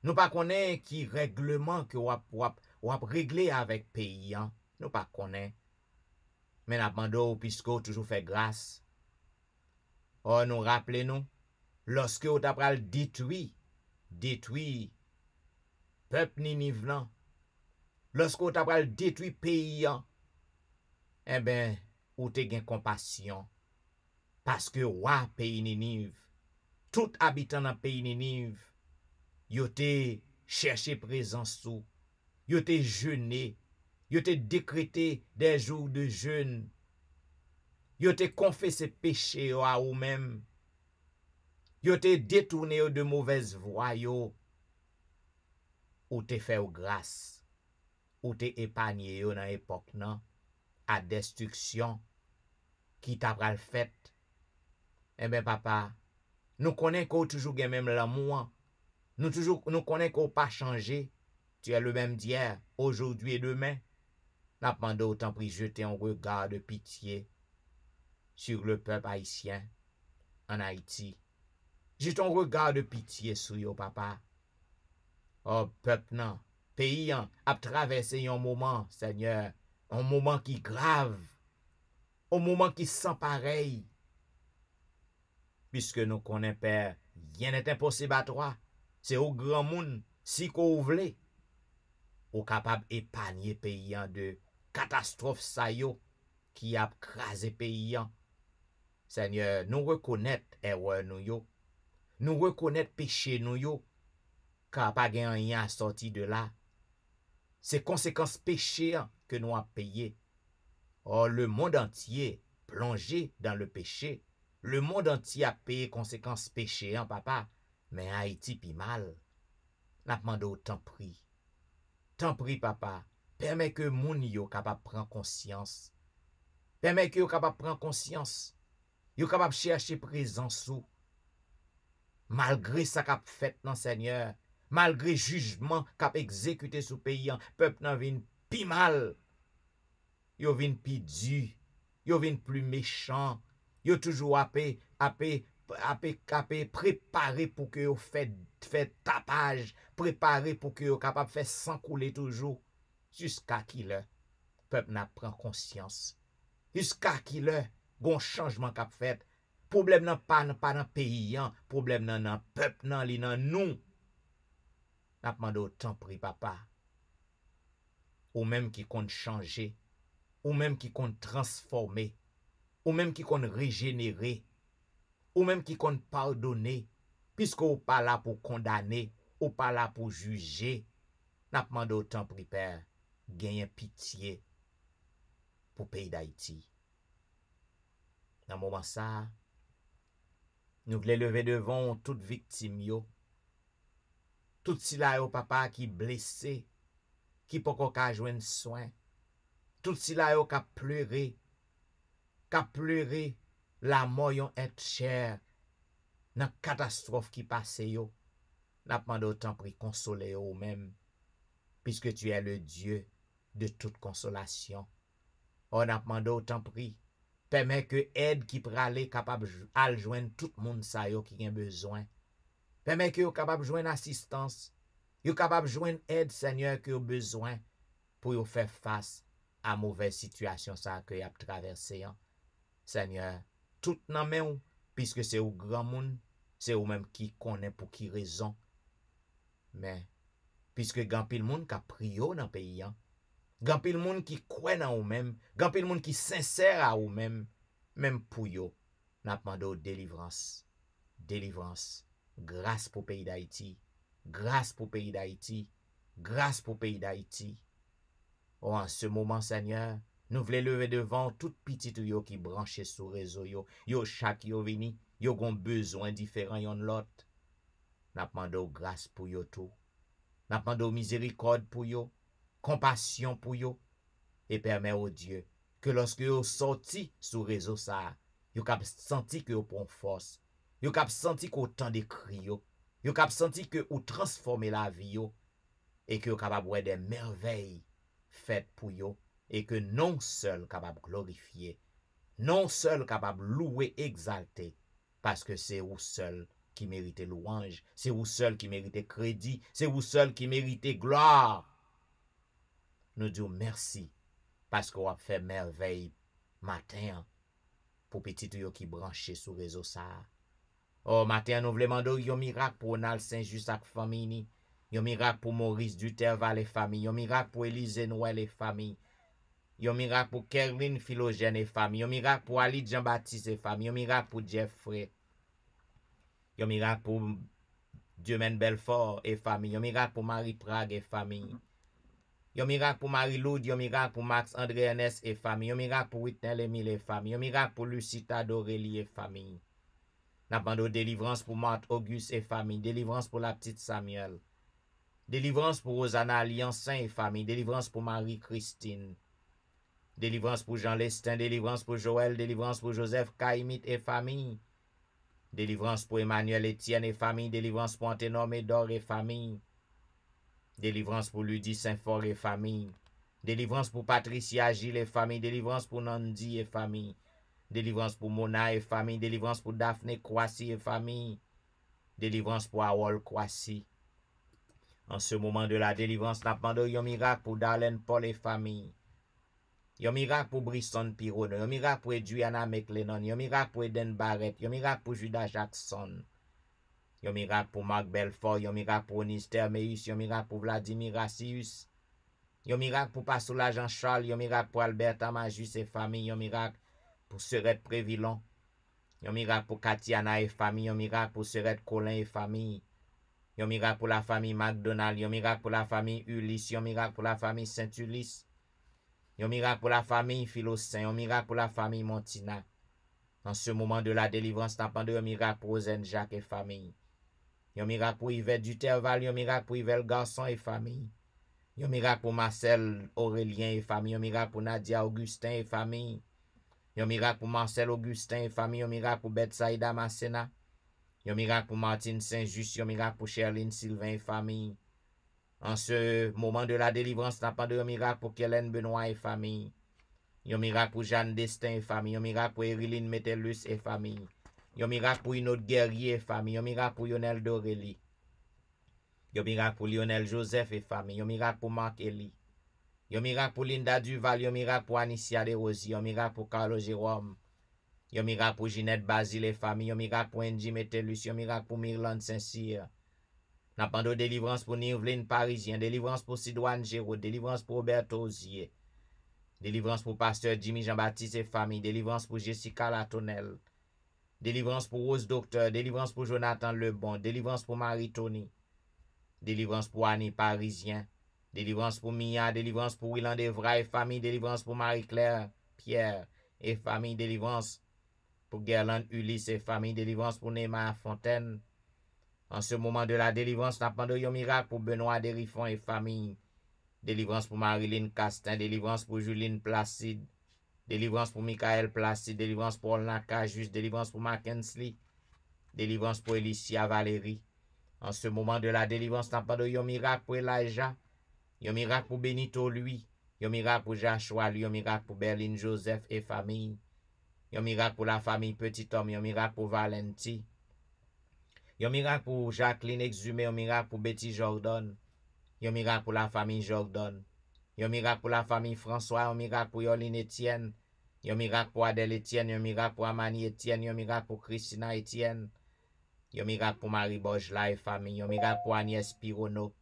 Nous ne connaissons pas qui règlement que vous avez réglé avec le pays. Nous ne connaissons pas. Mais nous demandons, puisque vous toujours fait grâce. Oh, nous rappelons-nous, lorsque vous avez détruit peuple Ninive, lorsque vous avez détruit le pays, eh bien, vous avez compassion. Parce que roi pays Ninive, tout habitant dans le pays Ninive, vous avez cherché présence sous, vous avez jeûné, vous avez décrété des jours de jeûne, vous avez confessé péché à vous-même, vous avez détourné de mauvaises voies, ou te fait grâce, ou te épargné dans l'époque à destruction qui t'a pral fait. Eh bien, papa, nous connaissons qu'on toujours le même l'amour. Nous connaissons qu'on pas changé. Tu es le même d'hier, aujourd'hui et demain. N'a pas autant pris jeter un regard de pitié sur le peuple haïtien en Haïti. Jette un regard de pitié sur yo, papa. Oh, peuple, non, pays, a traversé un moment, Seigneur, un moment qui grave, un moment qui sent pareil. Puisque nous connaissons, Père, rien n'est impossible à toi. C'est au grand monde, si qu'on voulait, ou capable d'épargner pays de catastrophe ça yo, qui a crasé pays. Seigneur, nous reconnaissons erreur nous yo. nous reconnaître péché nous yo, car pas gen rien sorti de là. C'est conséquences péché que nous avons payé. Or, le monde entier plongé dans le péché. Le monde entier a payé conséquences péché, papa. Mais Haïti pi mal. N'a demandé autant prix. Tant pris, papa. Permet que moun yo capable prendre conscience. Permet que yo capable prendre conscience. Yo capable chercher présence ou. Malgré ça qu'a fait dans Seigneur, malgré jugement qu'a exécuté sous pays, peuple nan vin pi mal. Yo vin pi du, yo vin plus méchant. Yo toujours apé préparé pour que yo fait tapage, préparé pour que yo capable faire sang couler toujours jusqu'à qui le peuple n'a prend conscience. Jusqu'à qui le gon changement qu'a fait. Problème nan pas dans pays, problème nan peuple nan li nan nous. N'a demandé autant prix papa. Ou même qui compte changer, ou même qui compte transformer, ou même qui compte régénérer, ou même qui compte pardonner, puisque ou pas là pour condamner, ou pas là pour juger. N'a demandé autant prix père, gagner pitié pour pays d'Haïti. Dans moment ça, nous voulons lever devant toute victime yo. Tout si la yo papa qui blessé, qui peut ka joindre soin. Tout si la yo ka pleurer la mort yon être cher dans catastrophe qui passe yo. N'a demandé autant pour consoler yo même, puisque tu es le Dieu de toute consolation. On a demandé autant prix. Permet que aide qui prale capable à joindre tout le monde ça yo qui a besoin. Permet que yo capable joindre assistance, yo capable joindre aide Seigneur que yo besoin pour yo faire face à mauvaise situation ça que y a traversé. Seigneur, tout nan men ou, puisque c'est au grand monde, c'est ou même qui connaît pour qui raison. Mais puisque grand pile monde qui a prié dans pays, gan pile moun qui croit dans ou même, gan pile moun qui sincère à ou même pour yo, n'a demandé délivrance. Délivrance. Grâce pour pays d'Haïti. Grâce pour pays d'Haïti. Grâce pour pays d'Haïti. Oh, en ce moment, Seigneur, nous voulons lever devant toute petite yo qui branché sur réseau yo. Yo chaque yo vini, yo gon besoin différent yon l'autre. N'a demandé grâce pour yo tout. N'a demandé miséricorde pour yo. Compassion pour yo, et permet au Dieu que lorsque yo sorti sur réseau ça, yo kap senti que yo prend force, yo kap senti que autant de cri yo kap senti que ou transformer la vie yo, et que yo capable voir des merveilles faites pour yo, et que non seul capable glorifier, non seul capable louer, exalter, parce que c'est vous seul qui méritez louange, c'est vous seul qui méritez crédit, c'est vous seul qui méritez gloire. Nous disons merci parce qu'on a fait merveille matin pour petit yo qui branché sur réseau ça. Oh matin nous voulons demander un miracle pour Nal Saint-Just ak famille, un miracle pour Maurice Duterval et famille, un miracle pour Élise Noël et famille, un miracle pour Kerline Philogène et famille, un miracle pour Ali Jean-Baptiste et famille, un miracle pour Jeffrey, un miracle pour Dieumen Belfort et famille, un miracle pour Marie Prague et famille. Yon miracle pour Marie-Loud, yon miracle pour Max André Ernest et famille, yon miracle pour Whitney Emile et famille, yon miracle pour Lucita Dorélie et famille. N'a demandé délivrance pour Marthe Auguste et famille, délivrance pour la petite Samuel, délivrance pour Rosanna Alliancin et famille, délivrance pour Marie-Christine, délivrance pour Jean Lestin, délivrance pour Joël, délivrance pour Joseph Kaimit et famille, délivrance pour Emmanuel Etienne et famille, délivrance pour Anténor Médor et famille, délivrance pour Ludie Saint-Fort et famille. Délivrance pour Patricia Gilles et famille. Délivrance pour Nandi et famille. Délivrance pour Mona et famille. Délivrance pour Daphné Kwasi et famille. Délivrance pour Awol Kwasi. En ce moment de la délivrance, n'a demandé un miracle pour Darlene Paul et famille. Un miracle pour Brisson Piron. Un miracle pour Edwiana McLennan. Un miracle pour Eden Barrett. Un miracle pour Judas Jackson. Yon miracle pour Marc Belfort, yon miracle pour Onis Termeus, yon miracle pour Vladimir Rassius, yon miracle pour Pastola Jean-Charles, yon miracle pour Albert Amajus et famille, yon miracle pour Serette Prévillon, Yon miracle pour Katiana et famille. Yon miracle pour Serette Colin et famille. Yon miracle pour la famille McDonald. Yon miracle pour la famille Ulysse. Yon miracle pour la famille Saint-Ulysse. Yon miracle pour la famille Philostin. Yon miracle pour la famille Montina. En ce moment de la délivrance, n'a pas de miracle pour Zen Jacques et famille. Yon miracle pour Yvette Duterval. Yon miracle pour Yvette Garçon et famille. Yon miracle pour Marcel Aurélien et famille. Yon miracle pour Nadia Augustin et famille. Yon miracle pour Marcel Augustin et famille. Yon miracle pour Betsaïda Masséna. Yon miracle pour Martine Saint-Just. Yon miracle pour Sherline Sylvain et famille. En ce moment de la délivrance, n'a pas de miracle pour Kellen Benoît et famille. Yon miracle pour Jeanne Destin et famille. Yon miracle pour Eriline Metellus et famille. Yon miracle pour une autre guerrier et famille. Yon miracle pour Lionel Dorelli. Yon miracle pour Lionel Joseph et famille. Yon miracle pour Marc Eli. Yon miracle pour Linda Duval. Yon miracle pour Anicia Desrosiers. Yon miracle pour Carlo Jérôme. Yon miracle pour Ginette Basile et famille. Yon miracle pour Angie Metellus. Yon miracle pour Myrlande Saint-Cyr. N'a pas de délivrance pour Nirvline Parisien. Délivrance pour Sidoine Géraud. Délivrance pour Roberto Osier. Délivrance pour Pasteur Jimmy Jean-Baptiste et famille. Délivrance pour Jessica Latonnelle. Délivrance pour Rose Docteur. Délivrance pour Jonathan Lebon. Délivrance pour Marie-Tony. Délivrance pour Annie Parisien. Délivrance pour Mia. Délivrance pour Willan Devra et famille. Délivrance pour Marie-Claire Pierre et famille. Délivrance pour Guerlain Ulysse et famille. Délivrance pour Neymar Fontaine. En ce moment de la délivrance, n'a pas de yon miracle pour Benoît Derifon et famille. Délivrance pour Marilyn Castin. Délivrance pour Juline Placide. Délivrance pour Michael Placide. Délivrance pour Olna Cajus. Délivrance pour Mackensley. Délivrance pour Elicia Valérie. En ce moment de la délivrance, n'a pas de yon miracle pour Elijah. Yon miracle pour Benito lui. Yon miracle pour Joshua lui. Yon miracle pour Berlin Joseph et famille. Yon miracle pour la famille Petit Homme. Yon miracle pour Valenti. Yon miracle pour Jacqueline Exhumé. Yon miracle pour Betty Jordan. Yon miracle pour la famille Jordan. Yon miracle pour la famille François. Yon miracle pour Yoline Etienne. Yon miracle pour Adèle Etienne. Yon miracle pour Amani Etienne. Yon miracle pour Christina Etienne. Yon miracle pour Marie Bojla et famille. Yon miracle pour Agnès Pirono.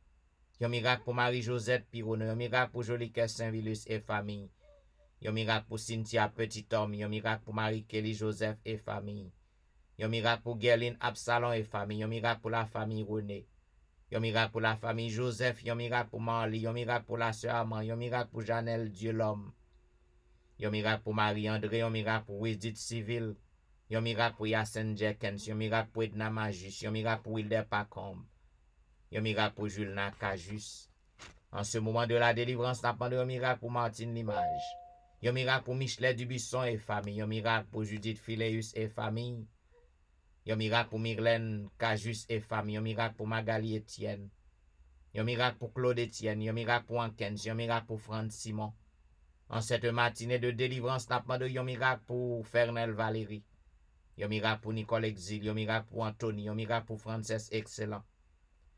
Yon miracle pour Marie-Josette Pirono. Yon miracle pour Jolique Saint-Vilus et famille. Yon miracle pour Cynthia Petit Homme. Yon miracle pour Marie-Kelly Joseph et famille. Yon miracle pour Guerline Absalon et famille. Yon miracle pour la famille René. Yon miracle pour la famille Joseph. Yon miracle pour Marley. Yon miracle pour la sœur Amand. Yon miracle pour Janelle Dieu l'homme. Yon miracle pour Marie-André. Yon miracle pour Edith Civil. Yon miracle pour Yassen Jenkins. Yon miracle pour Edna Majus. Yon miracle pour Wilder Pacombe. Yon miracle pour Jules Nakajus. En ce moment de la délivrance, n'a pas de miracle pour Martine Limage. Yon miracle pour Michelet Dubusson et famille. Yon miracle pour Judith Phileus et famille. Yon miracle pour Myrlène Cajus et famille. Yon miracle pour Magali Etienne. Yon miracle pour Claude Etienne. Yon miracle pour Ankens. Yon miracle pour Franck Simon. En cette matinée de délivrance, n'a pas de yon miracle pour Fernel Valérie. Yon miracle pour Nicole Exil. Yon miracle pour Anthony. Yon miracle pour Frances Excellent.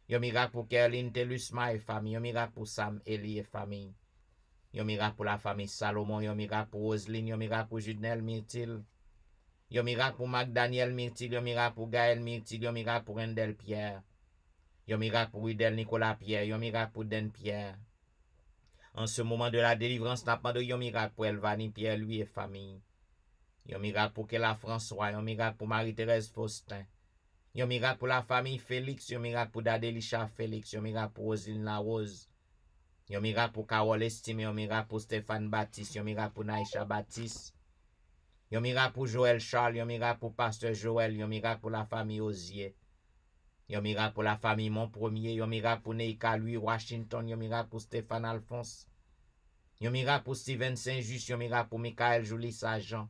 Yon miracle pour Kerline Telusma et famille. Yon miracle pour Sam Eli et famille. Yon miracle pour la famille Salomon. Yon miracle pour Roselyne. Yon miracle pour Judnel Myrtil. Yon miracle pour Magdaniel Myrtil. Yon miracle pour Gaël Myrtil. Yon miracle pour Rendel Pierre. Yon miracle pour Widel Nicolas Pierre. Yon miracle pour Den Pierre. En ce moment de la délivrance, n'a pas de yon miracle pour Elvani Pierre lui et famille. Yon miracle pour Kela François. Yon miracle pour Marie-Thérèse Faustin. Yon miracle pour la famille Félix. Yon miracle pour Dadelisha Félix. Yon miracle pour Roselyne Larose. Yon miracle pour Carole Estime. Yon miracle pour Stéphane Baptiste. Yon miracle pour Naïcha Baptiste. Yon miracle pour Joël Charles. Yon miracle pour Pasteur Joël. Yon miracle pour la famille Osier. Yon miracle pour la famille Montpremier. Yon miracle pour Neika Louis Washington. Yon miracle pour Stéphane Alphonse. Yon miracle pour Steven Saint-Just. Yon miracle pour Michael Julie Sajan.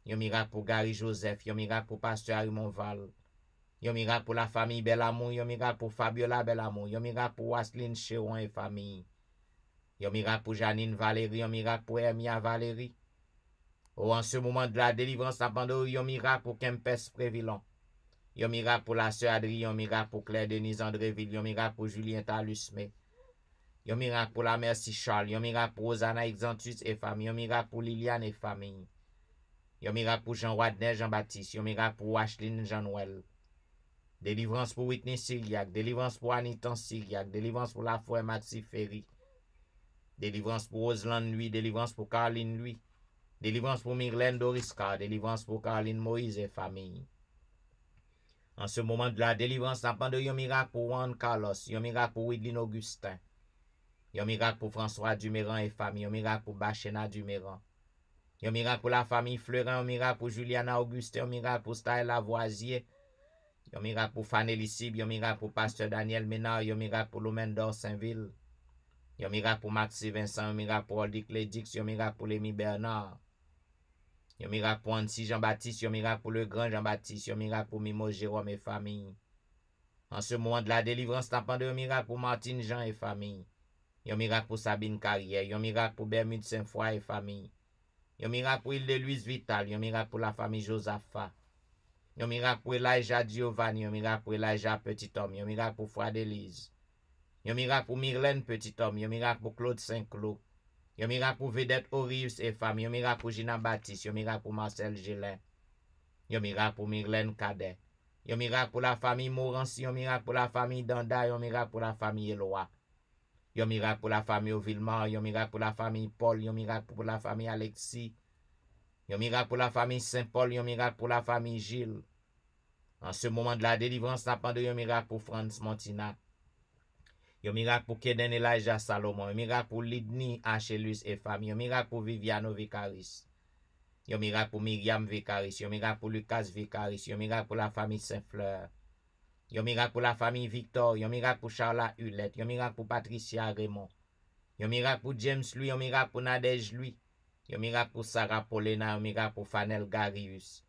Yon miracle pour Gary Joseph. Yon miracle pour Pasteur Harry Monval. Yon miracle pour la famille Belamont. Yon miracle pour Fabiola Belamont. Yon miracle pour Wasline Chéron et famille. Yon miracle pour Janine Valérie. Yon miracle pour Hermia Valérie. Oh, en ce moment de la délivrance, yon miracle pour Kempes Prévillon. Yon miracle pour la sœur Adrie. Yon miracle pour Claire Denise Andréville. Yon miracle pour Julien Talusme. Yon miracle pour la Merci Charles. Yon miracle pour Rosanna Exantus et famille. Yon miracle pour Liliane et famille. Yon miracle pour Jean Wadner Jean-Baptiste. Yon miracle pour Washlin Jean-Noël. Délivrance pour Whitney Syriac. Délivrance pour Anitan Syriac. Délivrance pour la Foy Maxi Ferry. Délivrance pour Roseland lui. Délivrance pour Caroline lui. Délivrance pour Myrlène Doriska, délivrance pour Caroline Moïse et famille. En ce moment de la délivrance, n'a pas de un miracle pour Juan Carlos, un miracle pour Widlin Augustin, un miracle pour François Duméran et famille, un miracle pour Bachena Duméran, un miracle pour la famille Fleurin, un miracle pour Juliana Augustin, un miracle pour Style Lavoisier, un miracle pour Fanny Sib, un miracle pour Pasteur Daniel Ménard, un miracle pour Lomendor Saint-Ville, un miracle pour Maxi Vincent, un miracle pour Aldic Lédix, un miracle pour Lémi Bernard, un miracle pour Annecy Jean-Baptiste, un miracle pour le grand Jean-Baptiste, un miracle pour Mimo Jérôme et famille. En ce moment de la délivrance, n'a pas de un miracle pour Martine Jean et famille. Un miracle pour Sabine Carrière, un miracle pour Bermude Saint-Foy et famille. Un miracle pour Île-de-Louise Vital, un miracle pour la famille Josaphat. Un miracle pour Elijah Giovanni, un miracle pour Elijah Petit Homme, un miracle pour Froide Élise. Un miracle pour Myrlène Petit Homme, un miracle pour Claude Saint-Cloud. Un miracle pour Vedette Orius et famille, un miracle pour Gina Baptiste, un miracle pour Marcel Gélin. Un miracle pour Myrlène Cadet. Un miracle pour la famille Morancy, un miracle pour la famille Danda, un miracle pour la famille Eloa. Un miracle pour la famille Ovillemar, un miracle pour la famille Paul, un miracle pour la famille Alexis. Un miracle pour la famille Saint-Paul, un miracle pour la famille Gilles. En ce moment de la délivrance, n'a pas de un miracle pour Franz Montina. Un miracle pour Keden Elijah Salomon, un miracle pour Lidni Achelus et famille, un miracle pour Viviano Vicaris. Un miracle pour Myriam Vicaris, un miracle pour Lucas Vicaris, un miracle pour la famille Saint-Fleur. Un miracle pour la famille Victor, un miracle pour Charla Hulette, un miracle pour Patricia Raymond. Un miracle pour James Louis, un miracle pour Nadège Louis. Un miracle pour Sarah Paulina, un miracle pour Fanel Garius.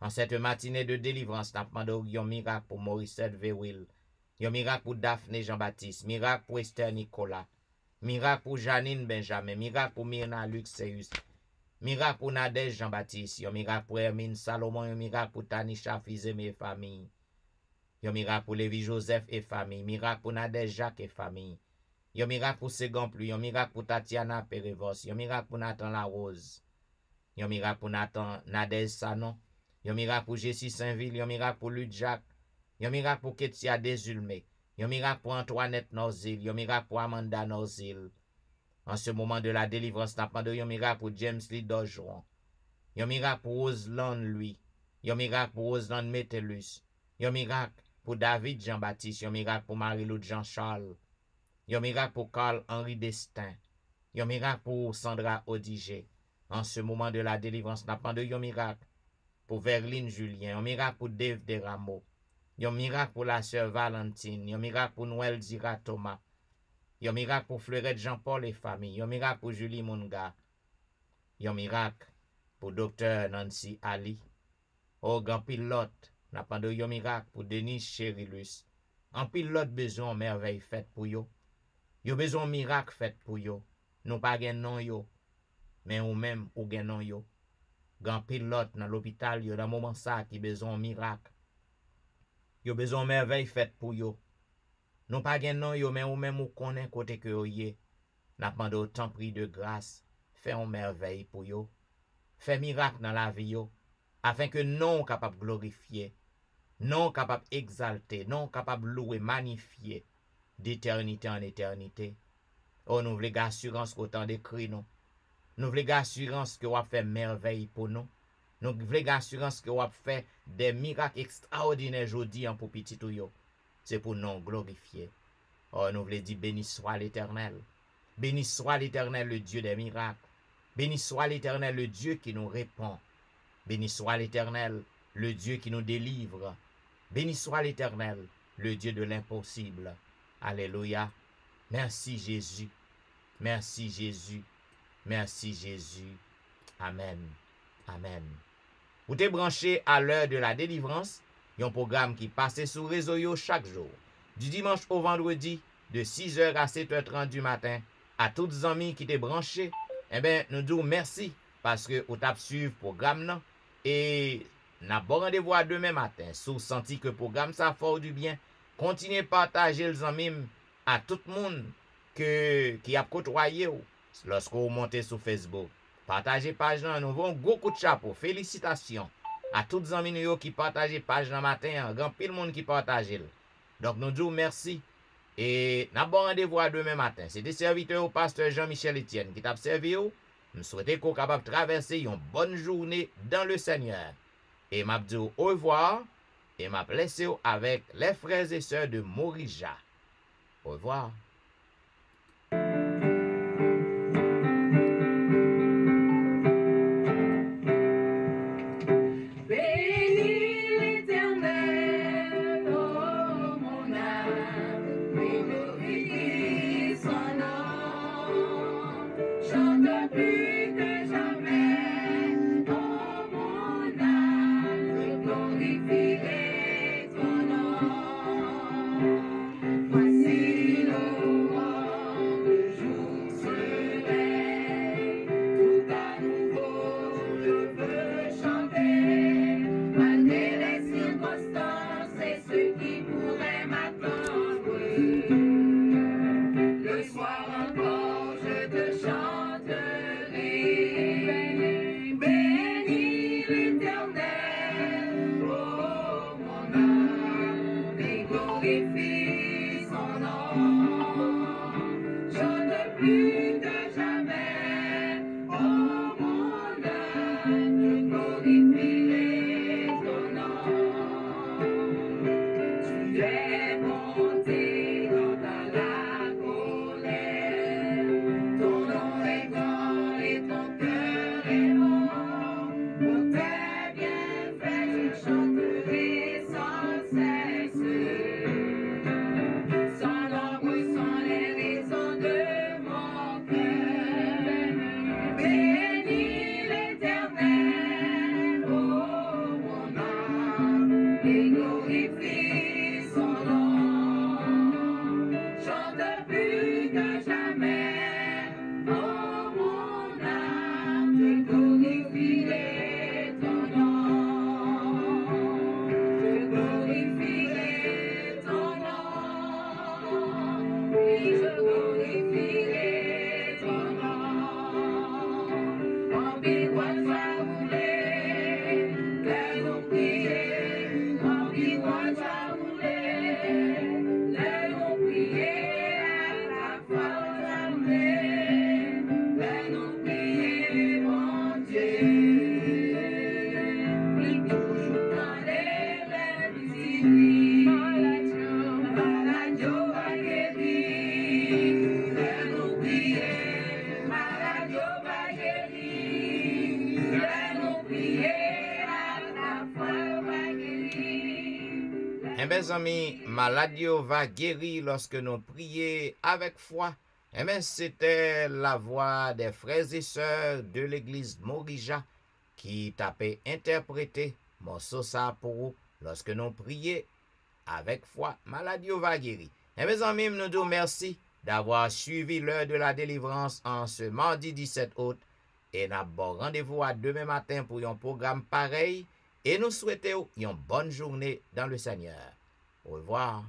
En cette matinée de délivrance, n'a pas demandé un miracle pour Morissette Verwil. Un miracle pour Daphné Jean-Baptiste, miracle pour Esther Nicolas, miracle pour Janine Benjamin, miracle pour Myrna Luxeus, miracle pour Nadège Jean-Baptiste, un miracle pour Hermine Salomon, un miracle pour Tanisha Fizem et famille, un miracle pour Lévi Joseph et famille, miracle pour Nadège Jacques et famille, un miracle pour Ségan Pluie, un miracle pour Tatiana Perevos, un miracle pour Nathan Larose, un miracle pour Nathan Nadège Sanon, un miracle pour Jessie Saint-Ville, un miracle pour Luc Jacques, un miracle pour Ketia Desulmé, un miracle pour Antoinette Norzil, un miracle pour Amanda Norzil. En ce moment de la délivrance, n'a pas de un miracle pour James Lee Dogeron, un miracle pour Roslan lui, un miracle pour Roslan Metellus, un miracle pour David Jean-Baptiste, un miracle pour Marie-Lou Jean-Charles, un miracle pour Carl-Henri Destin, un miracle pour Sandra Odigé. En ce moment de la délivrance, n'a pas de un miracle pour Verline Julien, un miracle pour Dave Deramo. Un miracle pour la sœur Valentine, un miracle pour Noël Zira Thomas, un miracle pour Fleurette Jean-Paul et famille, un miracle pour Julie Munga, un miracle pour Dr. Nancy Ali, oh, grand pilote, n'a pas de un miracle pour Denis Cherilus, un pilote besoin merveille faite pour yo, yo besoin miracle fait pour yo, nous pas gen non yo, mais ou même ou gen non yo, grand pilote dans l'hôpital yo, dans moment ça qui besoin miracle. Yo besoin merveille faite pour yo. Non pas gen non yo, mais ou même ou connaît côté que yo yé. N'a pas autant prix de grâce. Fais un merveille pour yo. Fais miracle dans la vie yo. Afin que non capable glorifier. Non capable exalter. Non capable louer, magnifier. D'éternité en éternité. Oh, nous voulons assurance qu'autant d'écrit nous. Nous voulons assurance que va faire merveille pour nous. Nous voulons assurance que vous avez fait des miracles extraordinaires aujourd'hui en pour petit tout yo. C'est pour nous glorifier. Oh, nous voulons dire béni soit l'Éternel. Béni soit l'Éternel, le Dieu des miracles. Béni soit l'Éternel, le Dieu qui nous répond. Béni soit l'Éternel, le Dieu qui nous délivre. Béni soit l'Éternel, le Dieu de l'impossible. Alléluia. Merci Jésus. Merci Jésus. Merci Jésus. Amen. Amen. Vous êtes branché à l'heure de la délivrance, un programme qui passe sur réseau yo chaque jour, du dimanche au vendredi, de 6h à 7h30 du matin. À toutes les amis qui étaient branchés, eh bien, nous disons merci parce que vous avez suivi le programme là, et nous avons rendez-vous à demain matin. Si vous sentez que le programme ça fait du bien, continuez à partager les amis à tout le monde qui a côtoyé lorsque vous montez sur Facebook. Partagez page là, nous avons un gros coup de chapeau. Félicitations à tous les amis qui partagent page là matin, grand pile monde qui partage. Donc nous disons merci et nous avons rendez-vous à demain matin. C'était serviteur au pasteur Jean-Michel Etienne qui t'a servi. Je souhaite qu'on capable de traverser une bonne journée dans le Seigneur. Et m'a dit au revoir et m'a laissé avec les frères et sœurs de Morija. Au revoir. Mes amis, maladie va guérir lorsque nous prions avec foi. C'était la voix des frères et sœurs de l'église Morija qui t'appait interpréter morceau ça pour vous lorsque nous prions avec foi. Maladie va guérir. Mes amis, nous disons merci d'avoir suivi l'heure de la délivrance en ce mardi 17 août. Et nous avons rendez-vous à demain matin pour un programme pareil. Et nous souhaitons une bonne journée dans le Seigneur. Au revoir.